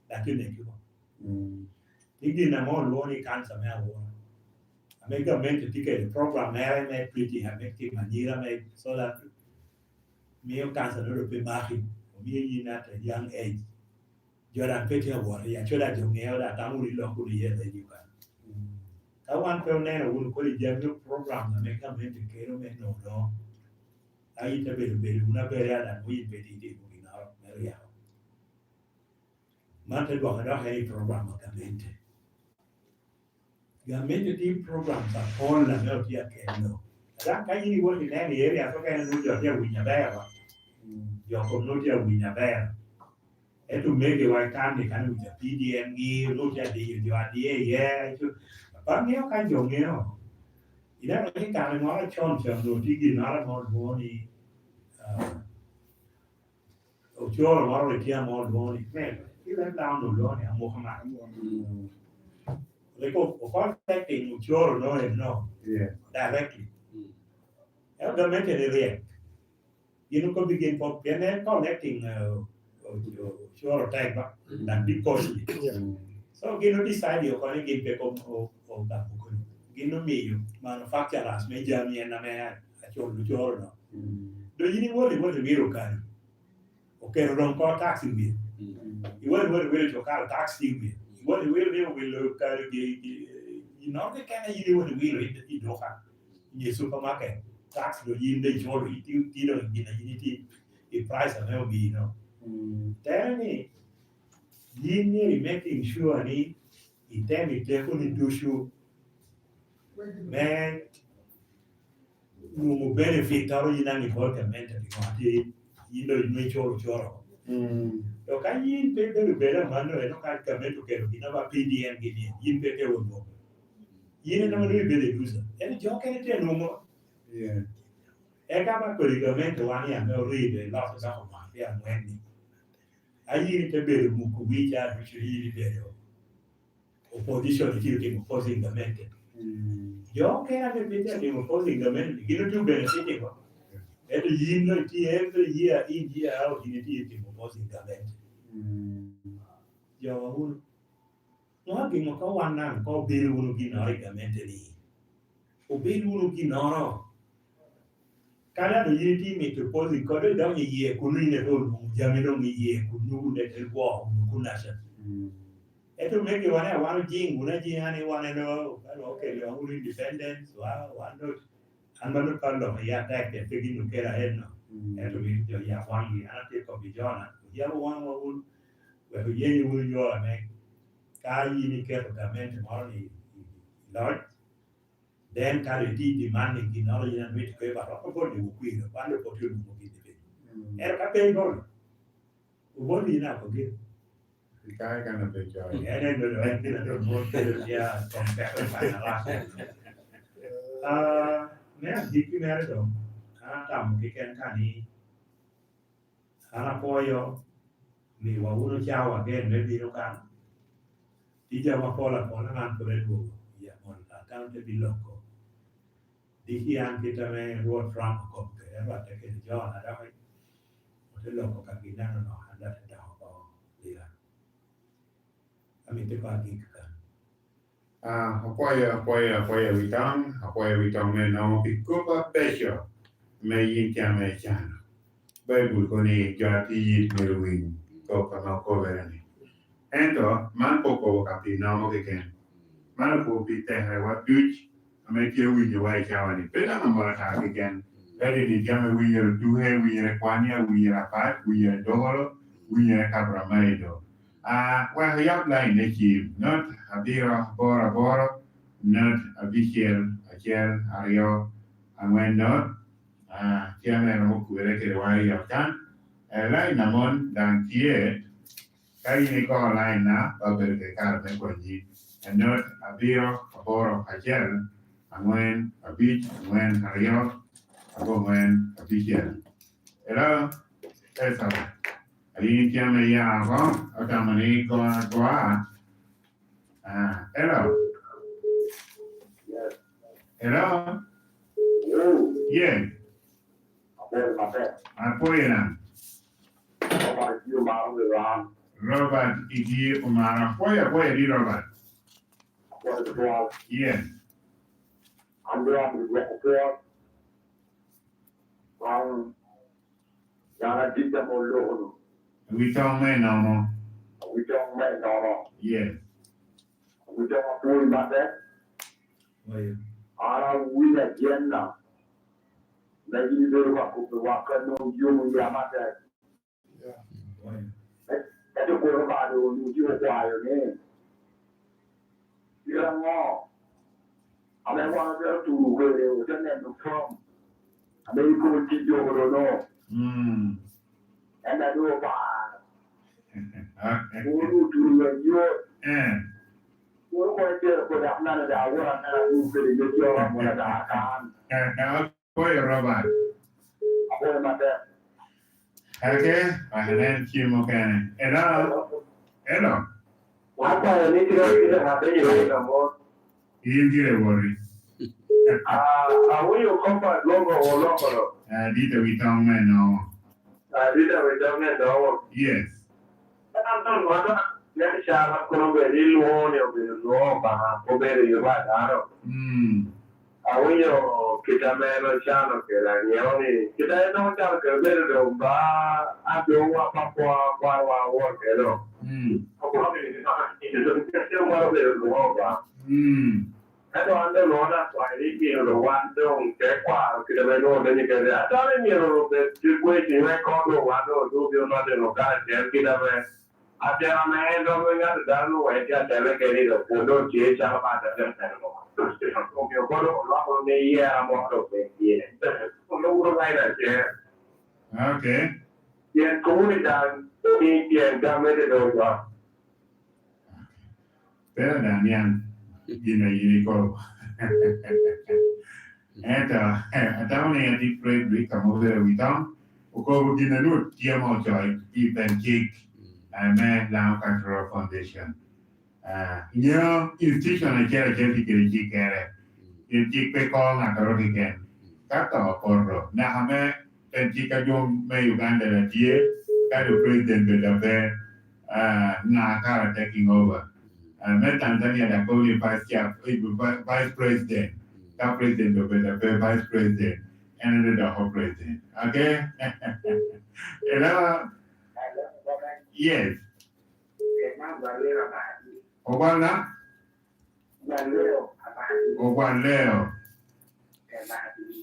that you know Thinking about lowering cancer, I make a mental ticket program, me pretty, I make it manila, so that mi o kan sa no pe ma ki mi yin at a young age joran pe te wa ya choda jo ngeo da ta mu ri lo ku ri ye le ju ka ka wan pe ne no un ko ri jam yo program na me ka me te ke ro me no ai te be una be ya da mu be di di mu na me ya ma te do ka ha program ka mente Gamete di program sa pon la no dia che no. Ra ka yini wo ni ne area so ka no dia dia winya ba wa. Yo ko no dia winya ba. E tu me ke wa kan ni kan winya PDM gi no dia di yo dia ye tu. Ba mi o ka jo nge no. Ina no ni ka mo la chon chon no ti gi na la mo ni. O choro mo ro ti mo ni. Me. Ila down no lo ni mo ma. Le ko affecting choro no. Yeah. Directly. Government in area. You know, could begin for PNN collecting sure attack that big costly. So, you know, decide you're going to get back of that book. You know, me, manufacturers, major me and a man at your journal. Do you know what the mirror can? Okay, wrong call taxing me. You want to call taxing me. You want to will carry you know, the kind of you want to will it do in your supermarket. Tax do yin de choro you know unity the price of will be then yin ni making sure ni item it ko ni do show man no benefit taro yin ni ko comment ko ati yin do ni choro to kan yin pe be man no ka comment ke ro ina ba PDM gini yin pe te wo yin na no be de user and jo ke te no mo Yeah. e kama collegamento wani ameoride lato za kumwambia mweni ayiri tebere mukubicha bichiri bero opposition kile ke opposing government yo ke na bepete ke opposing government gino tu benefit ko eto yino ti every year in year out in ti ke opposing government yo un no ke mo ko wana ko biru no ginori government ni o biru no ginoro Kala no unity me to pose ko do dawo ye ko ni ne do mu jami do ni ye ko nu de te ko ku na sha eto me ke wana jing una jing ani wana no okay yo ulu independence wa no an ba no parlo ya ta ke te gi no kera no eto mi yo ya wan ni ana te ko bi jona ya wan wa ul we ye ni ul yo me ka yi ni ke ko mente mo ni lord then carry di demanding in all in which ke ba ko ko ni ku ni ba le ko tu mo ki de er ka pe go wo ni na ko ge Kai kana pe joy. er no en ti na mo ke ya compare pa na la ne di ki ne do tam ki ken ka ni ana po yo ni wa uno chao again me di no ka ti ja ma po la man ko le do ya mon ta kan te bi loko di anche tame ruo Trump con che era che già era te lo camminano no andate da un di là amite qua di Apoya witang me no pikupa pesho me yin me chano. Bible koni jati yit meruin ko kama ko verani. Ento man poko kapi no mo ken. Man ko pi terre wa duch ame ke winyo wa chawani. Pela na mora ka ken. Edi ni jame winyo duhe winyo kwanya winyo rapat winyo dogolo winyo kabra maido. Well, yap line ne chi not abira bora not abichel achel ario angwen not chiame no kuere ke wari yaptan line namon dan tie kai ni ko line na baber ke kar me ko ji not abira bora achel angwen abich angwen ario angwen abichel era esa Ahí chiame ya ako, akamani ko atwa. Hello. Hello. Yeah. Apoya na. Robert igi umara. Apoya di Robert. Yeah. Yana dita mo lo. We don't man no. We don't make no. Yes. We don't pull about that. Oyee. Ara we that jenna. Na yi do wa ko wa ka no yo ya ma ta. Oyee. Ka to ko ba do ni ji ko ayo ne. Ira mo. Ame wa ga tu we o ta ne no from. Ame ko ti jo ro no. And I do ba. Okay. Ko tu we yo. Ko ko te ko da na da wa na du ke ni yo mo da kan. Boy, Robert. Ako ma ta. Okay. Then Kim okay. Hello. Apa ni kira hati ni kamu? You get a worry. Awu yo kompa longo o longo. Dita we don't man no. Dita we don't know. Yes. Tanto wala ya siya ko no be lo ni o be lo ba o be yo ba daro. Awu yo kita me lo chano que la nioni. Kita no chano que be lo ba a do wa pa wa wo que lo. Ako ni ni ni mo be lo ba. Kalau anda lona kuali ni lawan dong kekwa kita melo dan ni kerja. Tapi ni lo berkuat ni mereka lo wado tu dia nak lokal jadi kita ber. Ada ramai dong yang ada dalam wajah dalam kiri lo. Bodoh je jangan pada dalam dalam. Terus kita bodoh lo ni ya mau lo pergi. Lo urus lain aja. Okay. Yang komunitas ni yang kami ada dua. Pero Damian. Yini ko. Ata ni ati Fredrick kamo vera witam. Uko gina nut kia mo joy even cake me Lango Cultural Foundation. Nyo institution na kera kera kere. In cake pe ko nga karo kiken. Kato porro. Na hame pen chika jom me Uganda na tie. Kado president bedabe nga kara taking over. Tanzania da kodi vice president, ka president do the vice president, and the whole president. Okay? Yes. Ogwal na? Ogwal Leo.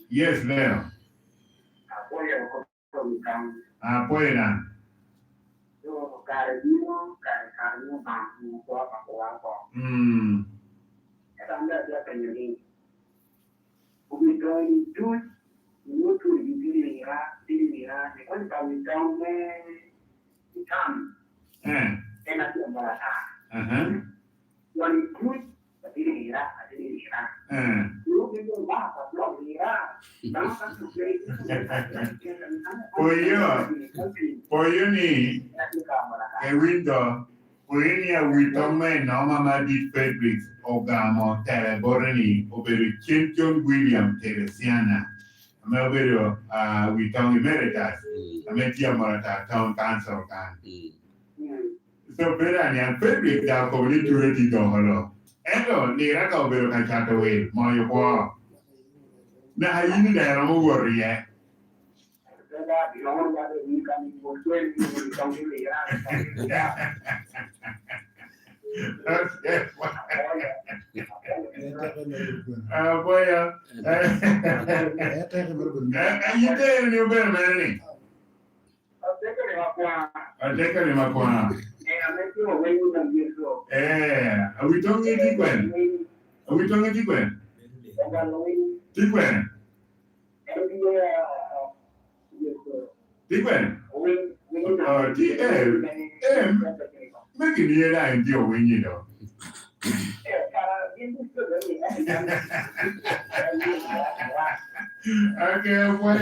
Yes, Leo. Apoyo na. Oyo ni window Oyee we don't man no mama di Fredrick Ogamo Tere Borani Oberu Chinton William Teresiana. Melvero we don't emeritus. Ametia Morata Town Council can. So Berani and Fredrick da community to it go hello. Endo near a over can chat away, my war. Now you need a worry yet. Boy, you tell me better, man. I'll take him up one. Are we talking Digwen? Are we talking Digwen? Digwen? Digwen? DM? Make it near that and deal when you know. Okay, boy.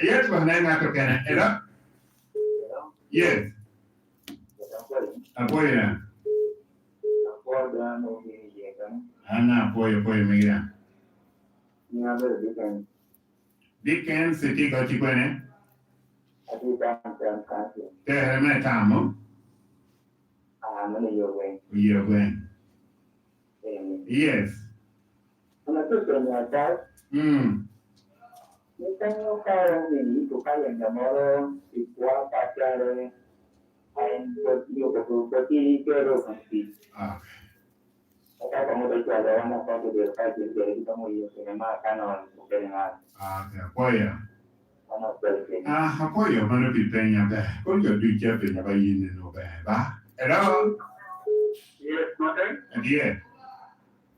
Yes, my name is Kenny. Hello? Yes. Apoya. Ana apoya mira. Dickens City Cochiquene. There me tamo. You're going. Yes. tengo caro mi tu calle en amor y cuál pasar en yo que tu ti quiero así. Acá como te digo, van a pasar de calle de estamos yo se llama canon porque nada. Apoya. Van a ser Apoya, mana pitenya ba. Ko yo du je pe ba yin no ba. Hello. Yes, mother. Yeah.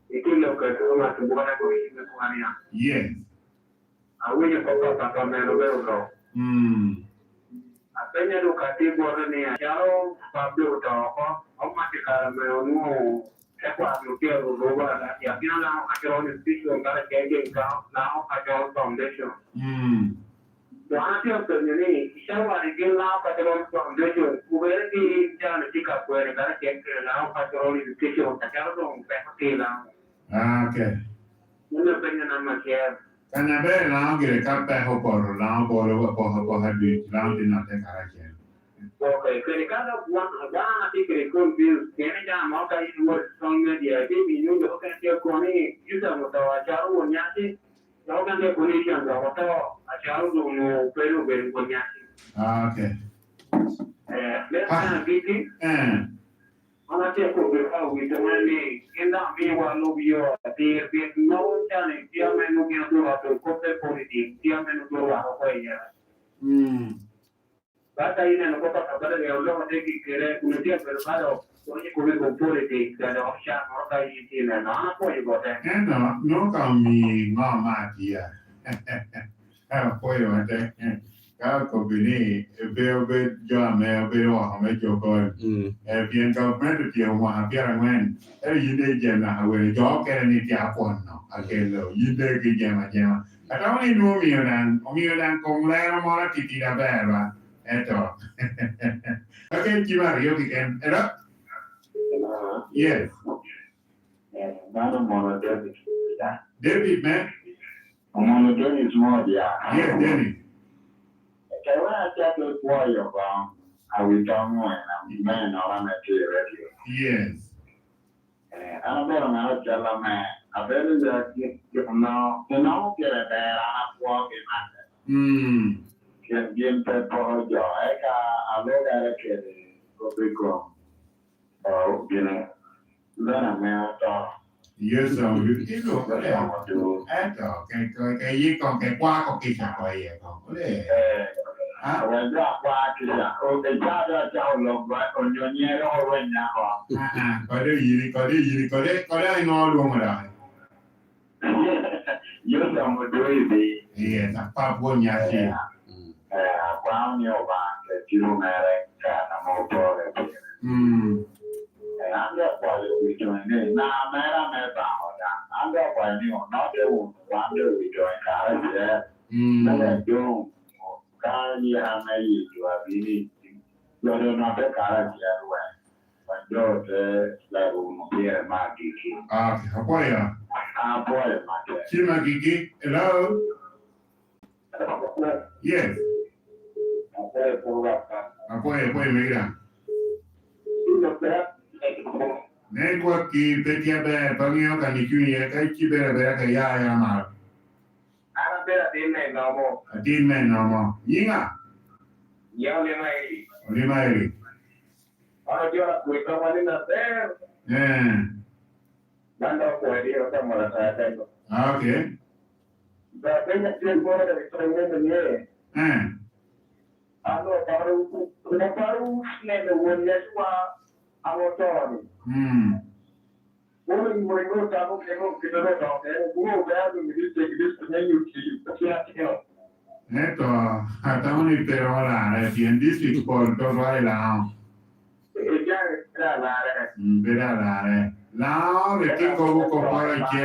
Itu lo que tú más tu buena cosa con Ania. Yes. Awi yo papá papá me lo veo. Apenya educativo ni chao Pablo Toko, automática me onu es cuando quiero robar y al final la hoja de institution para que alguien la hoja de foundation. Doana tío terminé, ya va a ir la hoja de foundation, hubiera que ya no chica puede para que la hoja de institution sacar un peso que la. Okay. No me pena nada más que Kana be la ngire ka pe ho por la bo lo po ha bi la din na te kara ke. Okay, pero cada one así que con bills tiene ya más que ir son media de minuto que se pone yo te lo estaba echando un ñaci yo que le ponía ya lo estaba echando un pelo de un ñaci Okay. le dan aquí ana te ko be ha wi de mani enda mi wa no bio ti bi no ya ni ti me no que no va to ko te político ti me no va a jugar Basta ahí en la copa capaz de hablar de que quiere un tiempo, pero claro, oye, con política, que no ya no está ahí tiene nada, pues bote. No ka mi ma dia. Apoyo ate. Ka ko bini be jo me be ro ha me jo ko. Bien ka me ti o ma pia ngwen. Yide je na ha we jo ke ni ti apon no. Akelo yide ke je ma. Ata ni no mi dan con le mo la ti da bella. Eto. Okay, Jimari, you can. Hello? Yes. David, man. David more, yeah. Yes, David. Okay, when I check the warrior from, I will come on and man on a radio. Yes. I'm going to tell a man, I better that you know, get a bad walking. Can give that for your I look at a kid, go big girl. Oh, you know, then I'm out. Yes, so you know, cái gì còn cái qua có cái sao vậy không? When that back is oh, the child that love right on your near or when now. Có đấy ngon luôn rồi. You don't do it. Yes, apa pun ya sih. Brown your back, you know, I'm more for it. And I'm just why we join it. Now, man, I'm about that. I'm just why you not the one we join college. Yeah. You can't you have made you have been you're not the college yet. When you're like here, my gigi. Apoya. Apoya, my Chima Gigi, hello? Yes. Apoya, mira. Network ki petia be pangyo ka ni kuye ka chi be ka ya ma. Ana bera dinne no mo. Dinne no mo. Yinga. Yo le mai. Ole mai. Ahora yo la cuento mal en hacer. Dando poder yo como la tengo. Okay. La peña tiene por el extremo de nieve. Ano para un neme wonye kwa amotoni. Wọ́n mú ẹgbẹ́ ọ̀tá ló kẹ́ ló kẹ́ lọ́dọ̀ ọ̀tẹ́ owó ọ̀gá àdùn mi ní ṣèkìdí ní Nyoci tó ṣe àti ọ̀. Eto, estamos en Perola, en district por todo vale la. Ella era la área. Vera la. La de que como para que.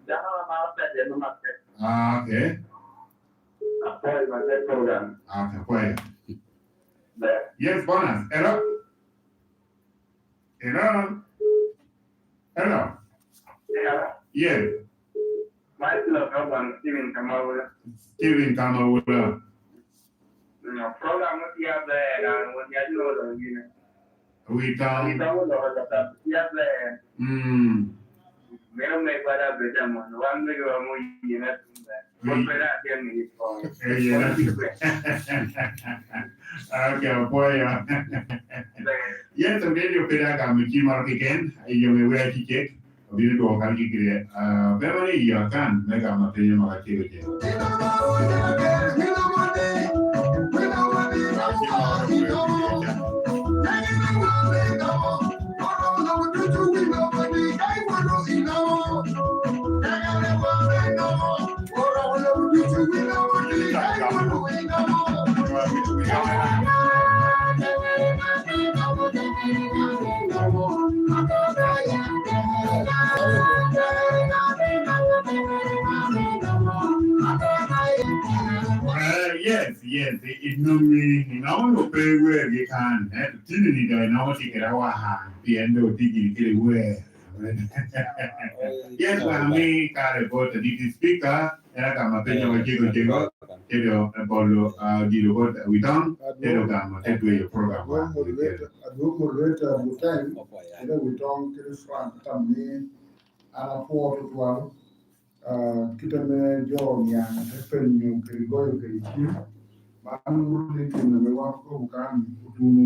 Ya no la más de no más. Okay. Apoyo más el programa. Okay, pues. Yes, buenas. Hello. Yes. Maestro Ogwal, Steven Kamawula. No, programa ya de la unidad de la We come. Ya de. Meron may para betamo, no van muy bien. Volverá a ser ministro. Okay, boy. Yes, I'm ready to pay that. I'm a team again. You may wear a ticket. Bini do kan kikire bemani ya kan mega mapenye makatiro je yes, it no me, no pay where you can, Tinny, no ticket, the end of ticket, where. Yes, I mean, about the DT speaker, and I got my penny with Jigo, Apollo, Gilo, we don't, take away your program. Moderator, Butan, we don't get from Tammy, and a port of one. Kita me John yang penyu kerigoyo keriki, maanu litin na mewa ko bukan tunu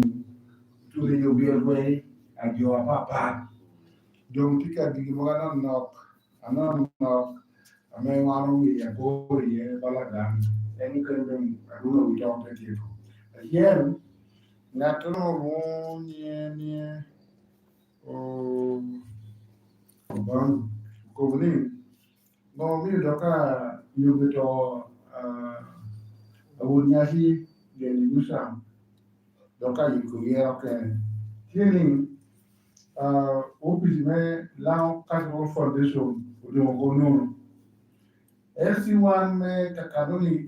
yo biarway ajo apa dong tika di mana nok anan nok ame wanu ya bori ya balagan any kind of we don't take it here natural ni o bang ko ni no mi doka nyubito awunyasi deni nusa doka yikuya ke tieni office me lao capital foundation udo gono L.C.F me kakadoni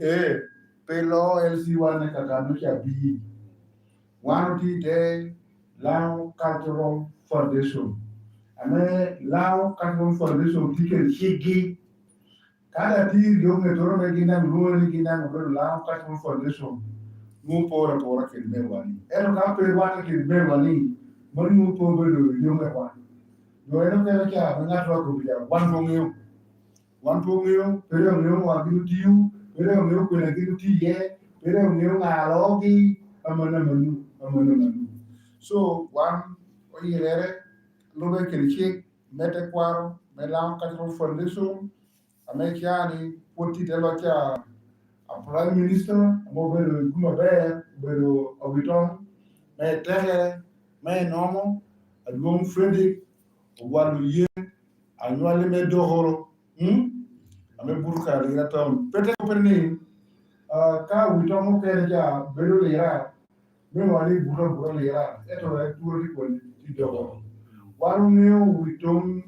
pelo L.C.F me kakadoni ya bi one day lao cultural foundation ame lao cultural foundation ticket shigi kada ti yonge toro me gina ngoni gina ngoro la cultural foundation mu pora ke mewani ero ka pe wata ke mewani mon mu po be do yonge kwa no ero ke ka nga to ko ya wan po ngeo pero ngeo wa bi tiu pero ngeo ko na gi ti ye pero ngeo nga logi amana manu so wan Oyee rere lo be ke chi mete kwaro me la cultural foundation Americani poti telo cha a prime minister mo bero kuma bero obiton me tere me nomo a gom Fredrick Ogwal ye annually me dohoro ame burka lira town pete ni ka witon mo kere ja bero lira me wali burka lira eto e turi ko ti dohoro waru ne witon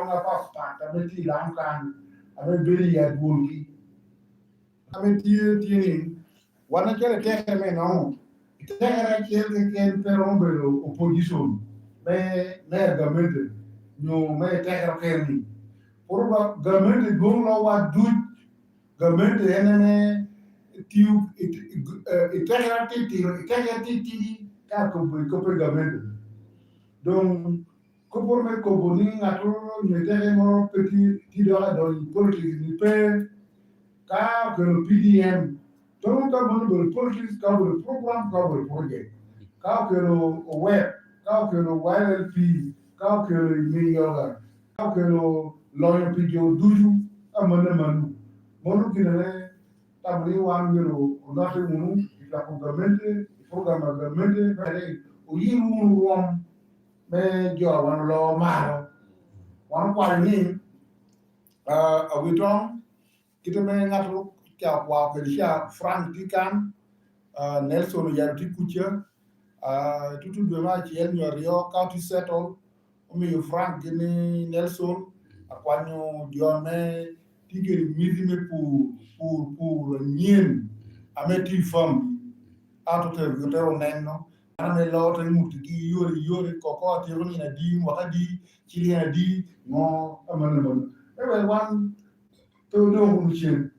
apa pa me ti lamkan ame beri ya bungi ame tieni wana kele kele me no kele kele pero belo opposition me government no me kele kele por government gon lo wa du government eneme tiu titi ka ko government donc ko por me ko boni ngato ne tere mo petit ti do la do politique ni pe ka que le PDM donc ka bon le politique ka le programme ka le projet ka que le web ka que le YLP ka que le meilleur ka que le loyo pidio duju amana manu monu kinane tabli wan yelo onate munu ila programme government pare o yimu won me jo wan lo maro wan kwa ni a witon kita me ngatu kya kwa kelisha Frank Tikan Nelson Yarti Kucha tutu de ma ci en yo county settle mi Frank ni Nelson akwanyo dione tigeri mizime pour nyen ameti fam atote gotero nenno ame lote muti gi yori koko ti roni na di wakadi chili na di no amana ewe wan to do mu chen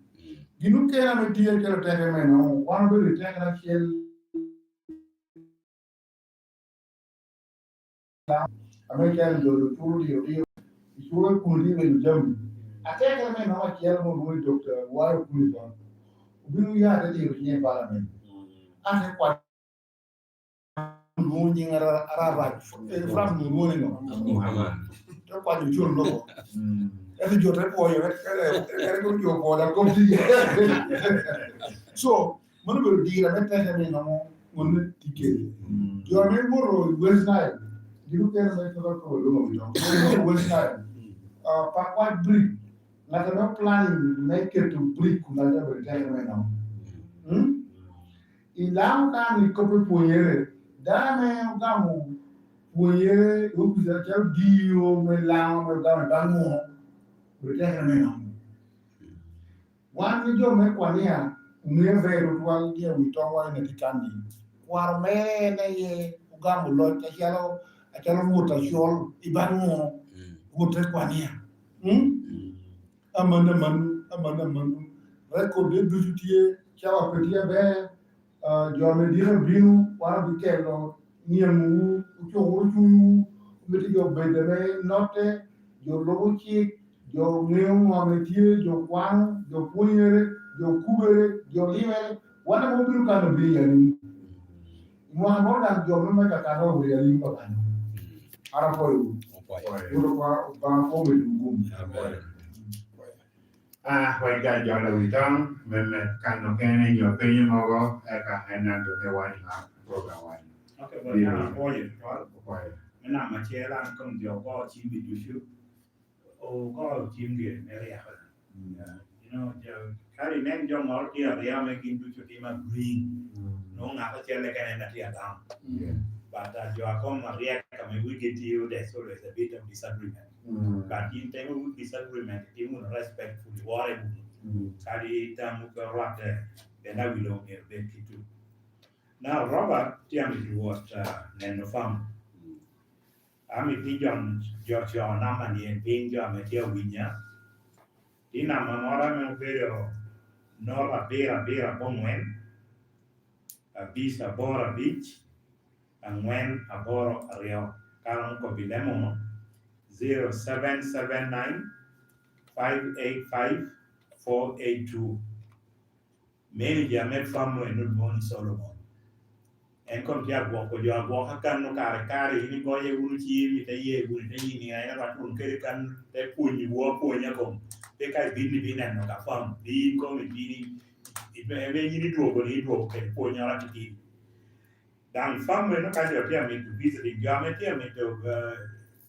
ginu ke na meti ke lo tege me no wan be tege na chel ame ke do puru di sura kuni be jam Até que também não aqui era muito doutor, o ar público. O bicho ia até de tinha parlamento. Até quatro mundo era rádio. Fram no mundo não. Então quando juro não. Esse juro é pô, era que eu pô da contigo. So, mano meu dia, mas tem também não, mano ticket. Eu nem moro West Nile. Digo que era mais para o lugar então. West Nile. Para quatro brick. Na também planning make it to brick na também tem também não. E lá o cara me comprou punhere. Dá-me o gamo punhere, eu precisa que eu dio, me lá, me dá me bango. Eu tenho também não. One job me kwania, me veio do al dia we don't want to candy. War me na ye o gamo lo aquela muta jol e bango. Muta kwania. Amanda, record de budgetier, chawa petia be, jome dire binu, wana bikelo, niamu, uchu, meti jo bedeme note, jo logo chik, jo ngeu wametie, jo kwang, jo punyere, jo kubere, jo limere, wana mo biru kano bi yani. Mwana mwana jo meme kakano bi yani mbakano. Ara poyu. Uro kwa banko me dugum. Wajga jala witang, meme kano kene nyo penye mogo, eka henando te wani ha program wani. Okay, well, now Oyee, now my chair and come to your team with you. Oh, God, team game, area. You know, carry men young out here, they are making to team a green. No, not a chair like an energy down. But as you are come and react, we get you, there's always a bit of disagreement. But in time of disagreement, they will respectfully worry. Carry them rock there, then I will only make it too. Now, Robert, tell me what Nano farm. I'm a pigeon, George, your Namani and Pinja, Matia Winya. Tina Mamora Mopero, Nora Bera Bomwen, a beast a Bora Beach, and when a Boro Rio, Karan Kobilemo, 0779 585 482. Many Jamet farm when not Solomon. En kom ti agwo ko jo agwo hakan no kare ni go ye uru chi mi te ye uru te ni ai na tun ke kan te punyi wo punya kom te kai bi no ka fam bi ko mi ni be ni do ko ni do ke punya ra ti dan fam no ka jo pia mi to visit ga me ti mi to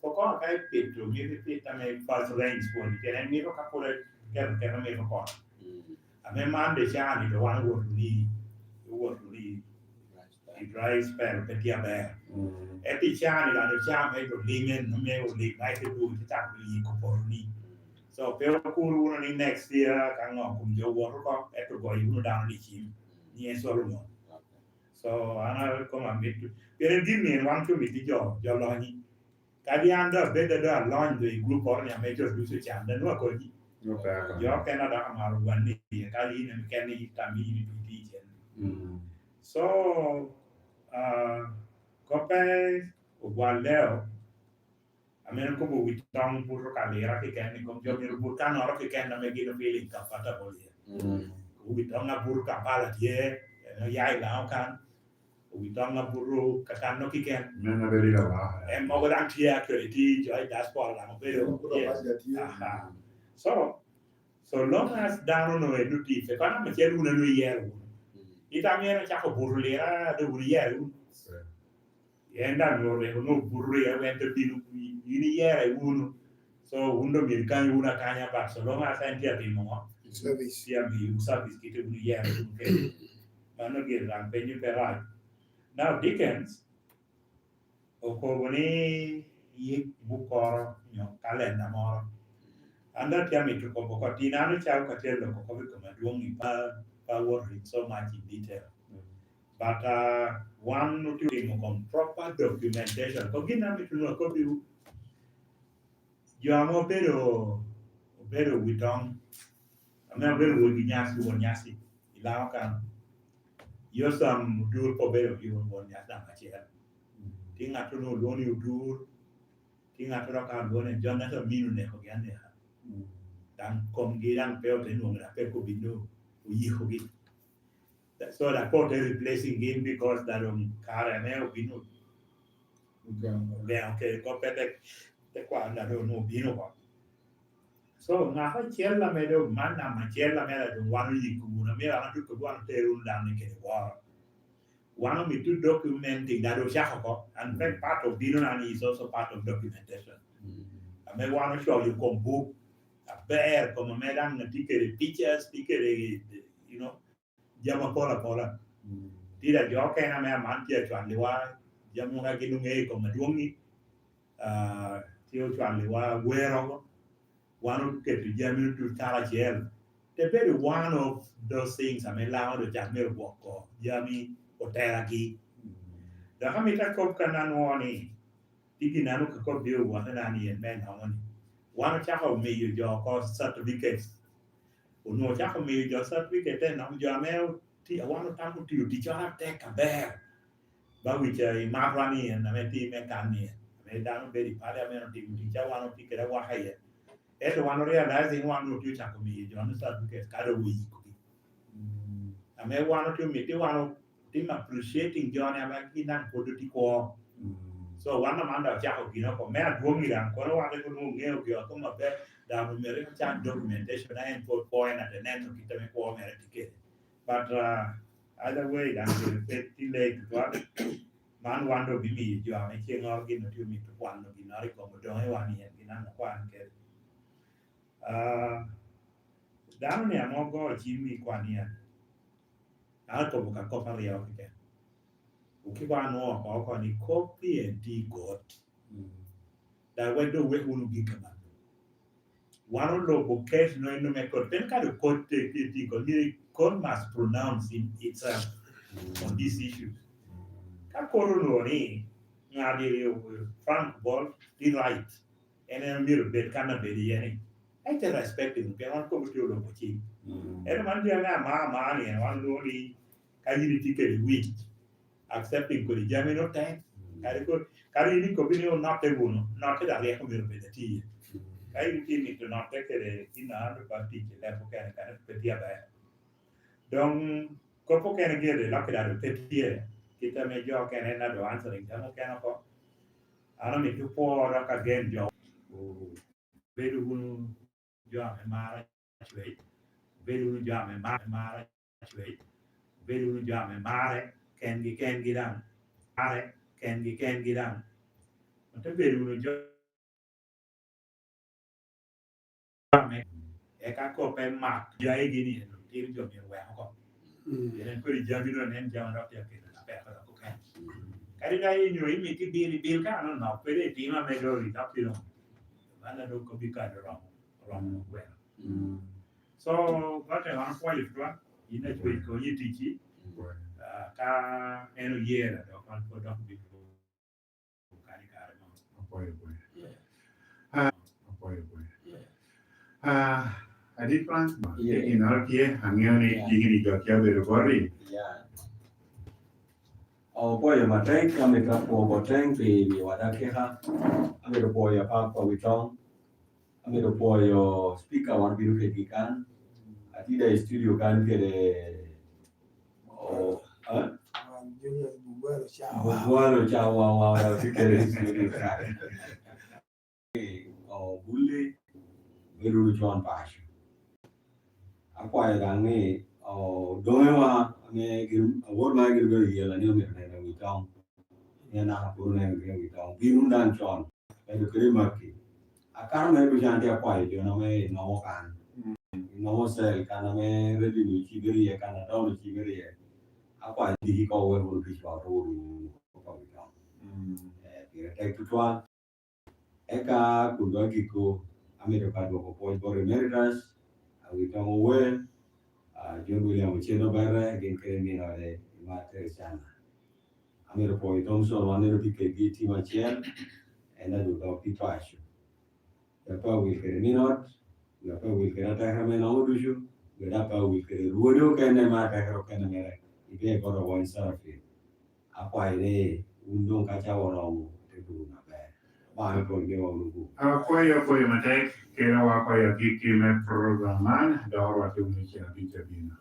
ko kai pe to mi te ta me fast range ko ni te ni ko ka ko ke me ko a me man de cha ni do wan wo ni dry spell per dia bear. E ti chani la cham e do lingen no me o lig mai te du ti tak li ko porni. So per kuru ni next year kan ngo kum jo wo ko e to go yu down li chim. Ni e Solomon. So ana ko ma mitu. Per di ni wan to mi ti jo lo ni. Ka di anda be da launch the group or ni me jo du se cham da no ko ni. Jo Canada amaru wan ni ka li ni ken ni tami ni ti chen. So Cope Ogwal leo, ameno como witong burro kalera que can come yo mi burkan oro que can na me gino feeling comfortable here. Witong na burro kapala tie, no yai lao kan. Witong na burro kakan no que can. Nana beri la wa. E mo gran tie que ti joy dashboard la mo pero. So long as down no eduti, se kana me chelu na no yero. Ita mera chako burro lera de uriero. Enda no burro ya wente binu ini yere uno. So undo mi kan una kanya ba so long as antia bimo. Service ya mi service kite uni yere unke. Mano ge ran penyu perai. Now Dickens okoboni yi bukoro nyo kalenda moro. Anda tia mi to ko ko tinano chao ka telo ko ko maduong pa worry so much in detail. But one to do proper documentation. Kogina mituno kobiru. Yoamo pero we don't. I'm very good nyasi. Ilao kan. Yo sam dur po pero you won nyasa machia. Tinga tuno loni udur. Tinga tuno kan loni Jonathan minu ne kogiane. dan kom gi dan pe te no na pe ko binu Oyee ko gi so that po they replacing him because that kare me binu okay ko pe te kwa na no binu ko so nga ko chiel la me do man na ma chiel la me la do wanu yi ku na me la tu ko wan te run dan ni ke wa one of me to documenting that Oshako, and that part of Dino is also part of documentation. I may want to show you come book, a bear, come a madam, a ticket, pictures, ticket, you know, Jama Pola. Did a joke and a man mantia to Anliwa, Jamuna Ginunga, come a dungi, Tio to Anliwa, where one of get to Jamu to Tarachiel. The very one of those things I may allow the Jamil walk or Yami or Teraki. Da kami ta kop kanan woni tiki nanu ka kop dio wa kana ni men hawani wan cha ko me yo jo ko certificates uno cha ko me yo certificate na jo me ti wan ta ko ti ti cha te ka ber ba wi cha ma rani na me ti me kan ni me da no be di pale me no ti ti cha wan ti ke da wa haye e to wan realizing wan no ti cha ko me yo no certificate ka do wi ko a me wan to me ti wan tim appreciating John Amakinan Podutico. So one man of Jacob, you know, for men doing it and Koroa Neo, come up there, down American chat documentation and put point at the end of Kitame ticket. But either way, that's a petty late man one to be me, you are making organ to me to one of the Narico, don't one here, in an one get. Down there, no go, Jimmy Quania. Alto buka kopa ria okike. Ukiwa no kwa ni copy and decode. Da wedo we unu gikama. One lo bokesh no ino me code. Then kind of code the code must pronounce in itself on these issues. Ka koro no ni ngadi Frank Ball the right. And then mir bet kana be the yani. I can respect him. Can one come to lo bochi. And man dia na ma ni one lo ni kayini ticket week accepting ko jami no time kari ni ko bini on not ebuno not da re ko mi be ti kari ni to not take the ina no party le ko kan pe dia ba donc ko po kan ge de la ka da pe ti kita me jo kan na do answering da mo kan ko ana mi tu po ra ka gen jo be du jo me mara chwe be du jo me mara chwe be du jo me mare can gi dan mare can gi dan te be du jo me e ka ko pe ma ya e gi ni ti jo mi wa ko ene ko ri jami no nen jam ra te ke na pe ko ka kari ga ni ri mi ti bi ka no pe re ti ma me do ri ta pi no ana do ko bi ka ro no we so what I want for you ina chwe ko yi ti chi ka eno yera do kan ko do bi ko kari kare no Adi Frank, in our here, Hangani, Digini Gakia, very worried. Boy, my tank, I'm a cup of tank, the Wadakeha, I'm a boy, a papa with tongue. I'm a boy, your speaker, one beautiful can. I think the studio can get a Ogwal, Chawa, bully, Guru John Pash. Acquired on me, Domewa, I mean, a word like a very yellow name with tongue. And I put name with tongue. Birundan John, and the Krimaki. I can't remember Jantia quiet, you know, no can. No cell, can I mean, ready to Chiberia, can I down to Chiberia. I quite the call where will be about all take to one. Eka, Kudakiko, America, point for Americas, we come away. John William Chino Barra, again, Kermina, the Mater Sana. America, Thompson, one of the PKB team at Chen, and I do not be passion. The power will carry me not, the power will carry a Tahaman Audushu, the power will carry Rudo can and Matter can America. If they got a one surface, a quiet day, Undon Kacha or to do not bad. Bang kon ke walugu. Akoyo matek kena wakoyo kiki me programan dawar watu misi abita bina.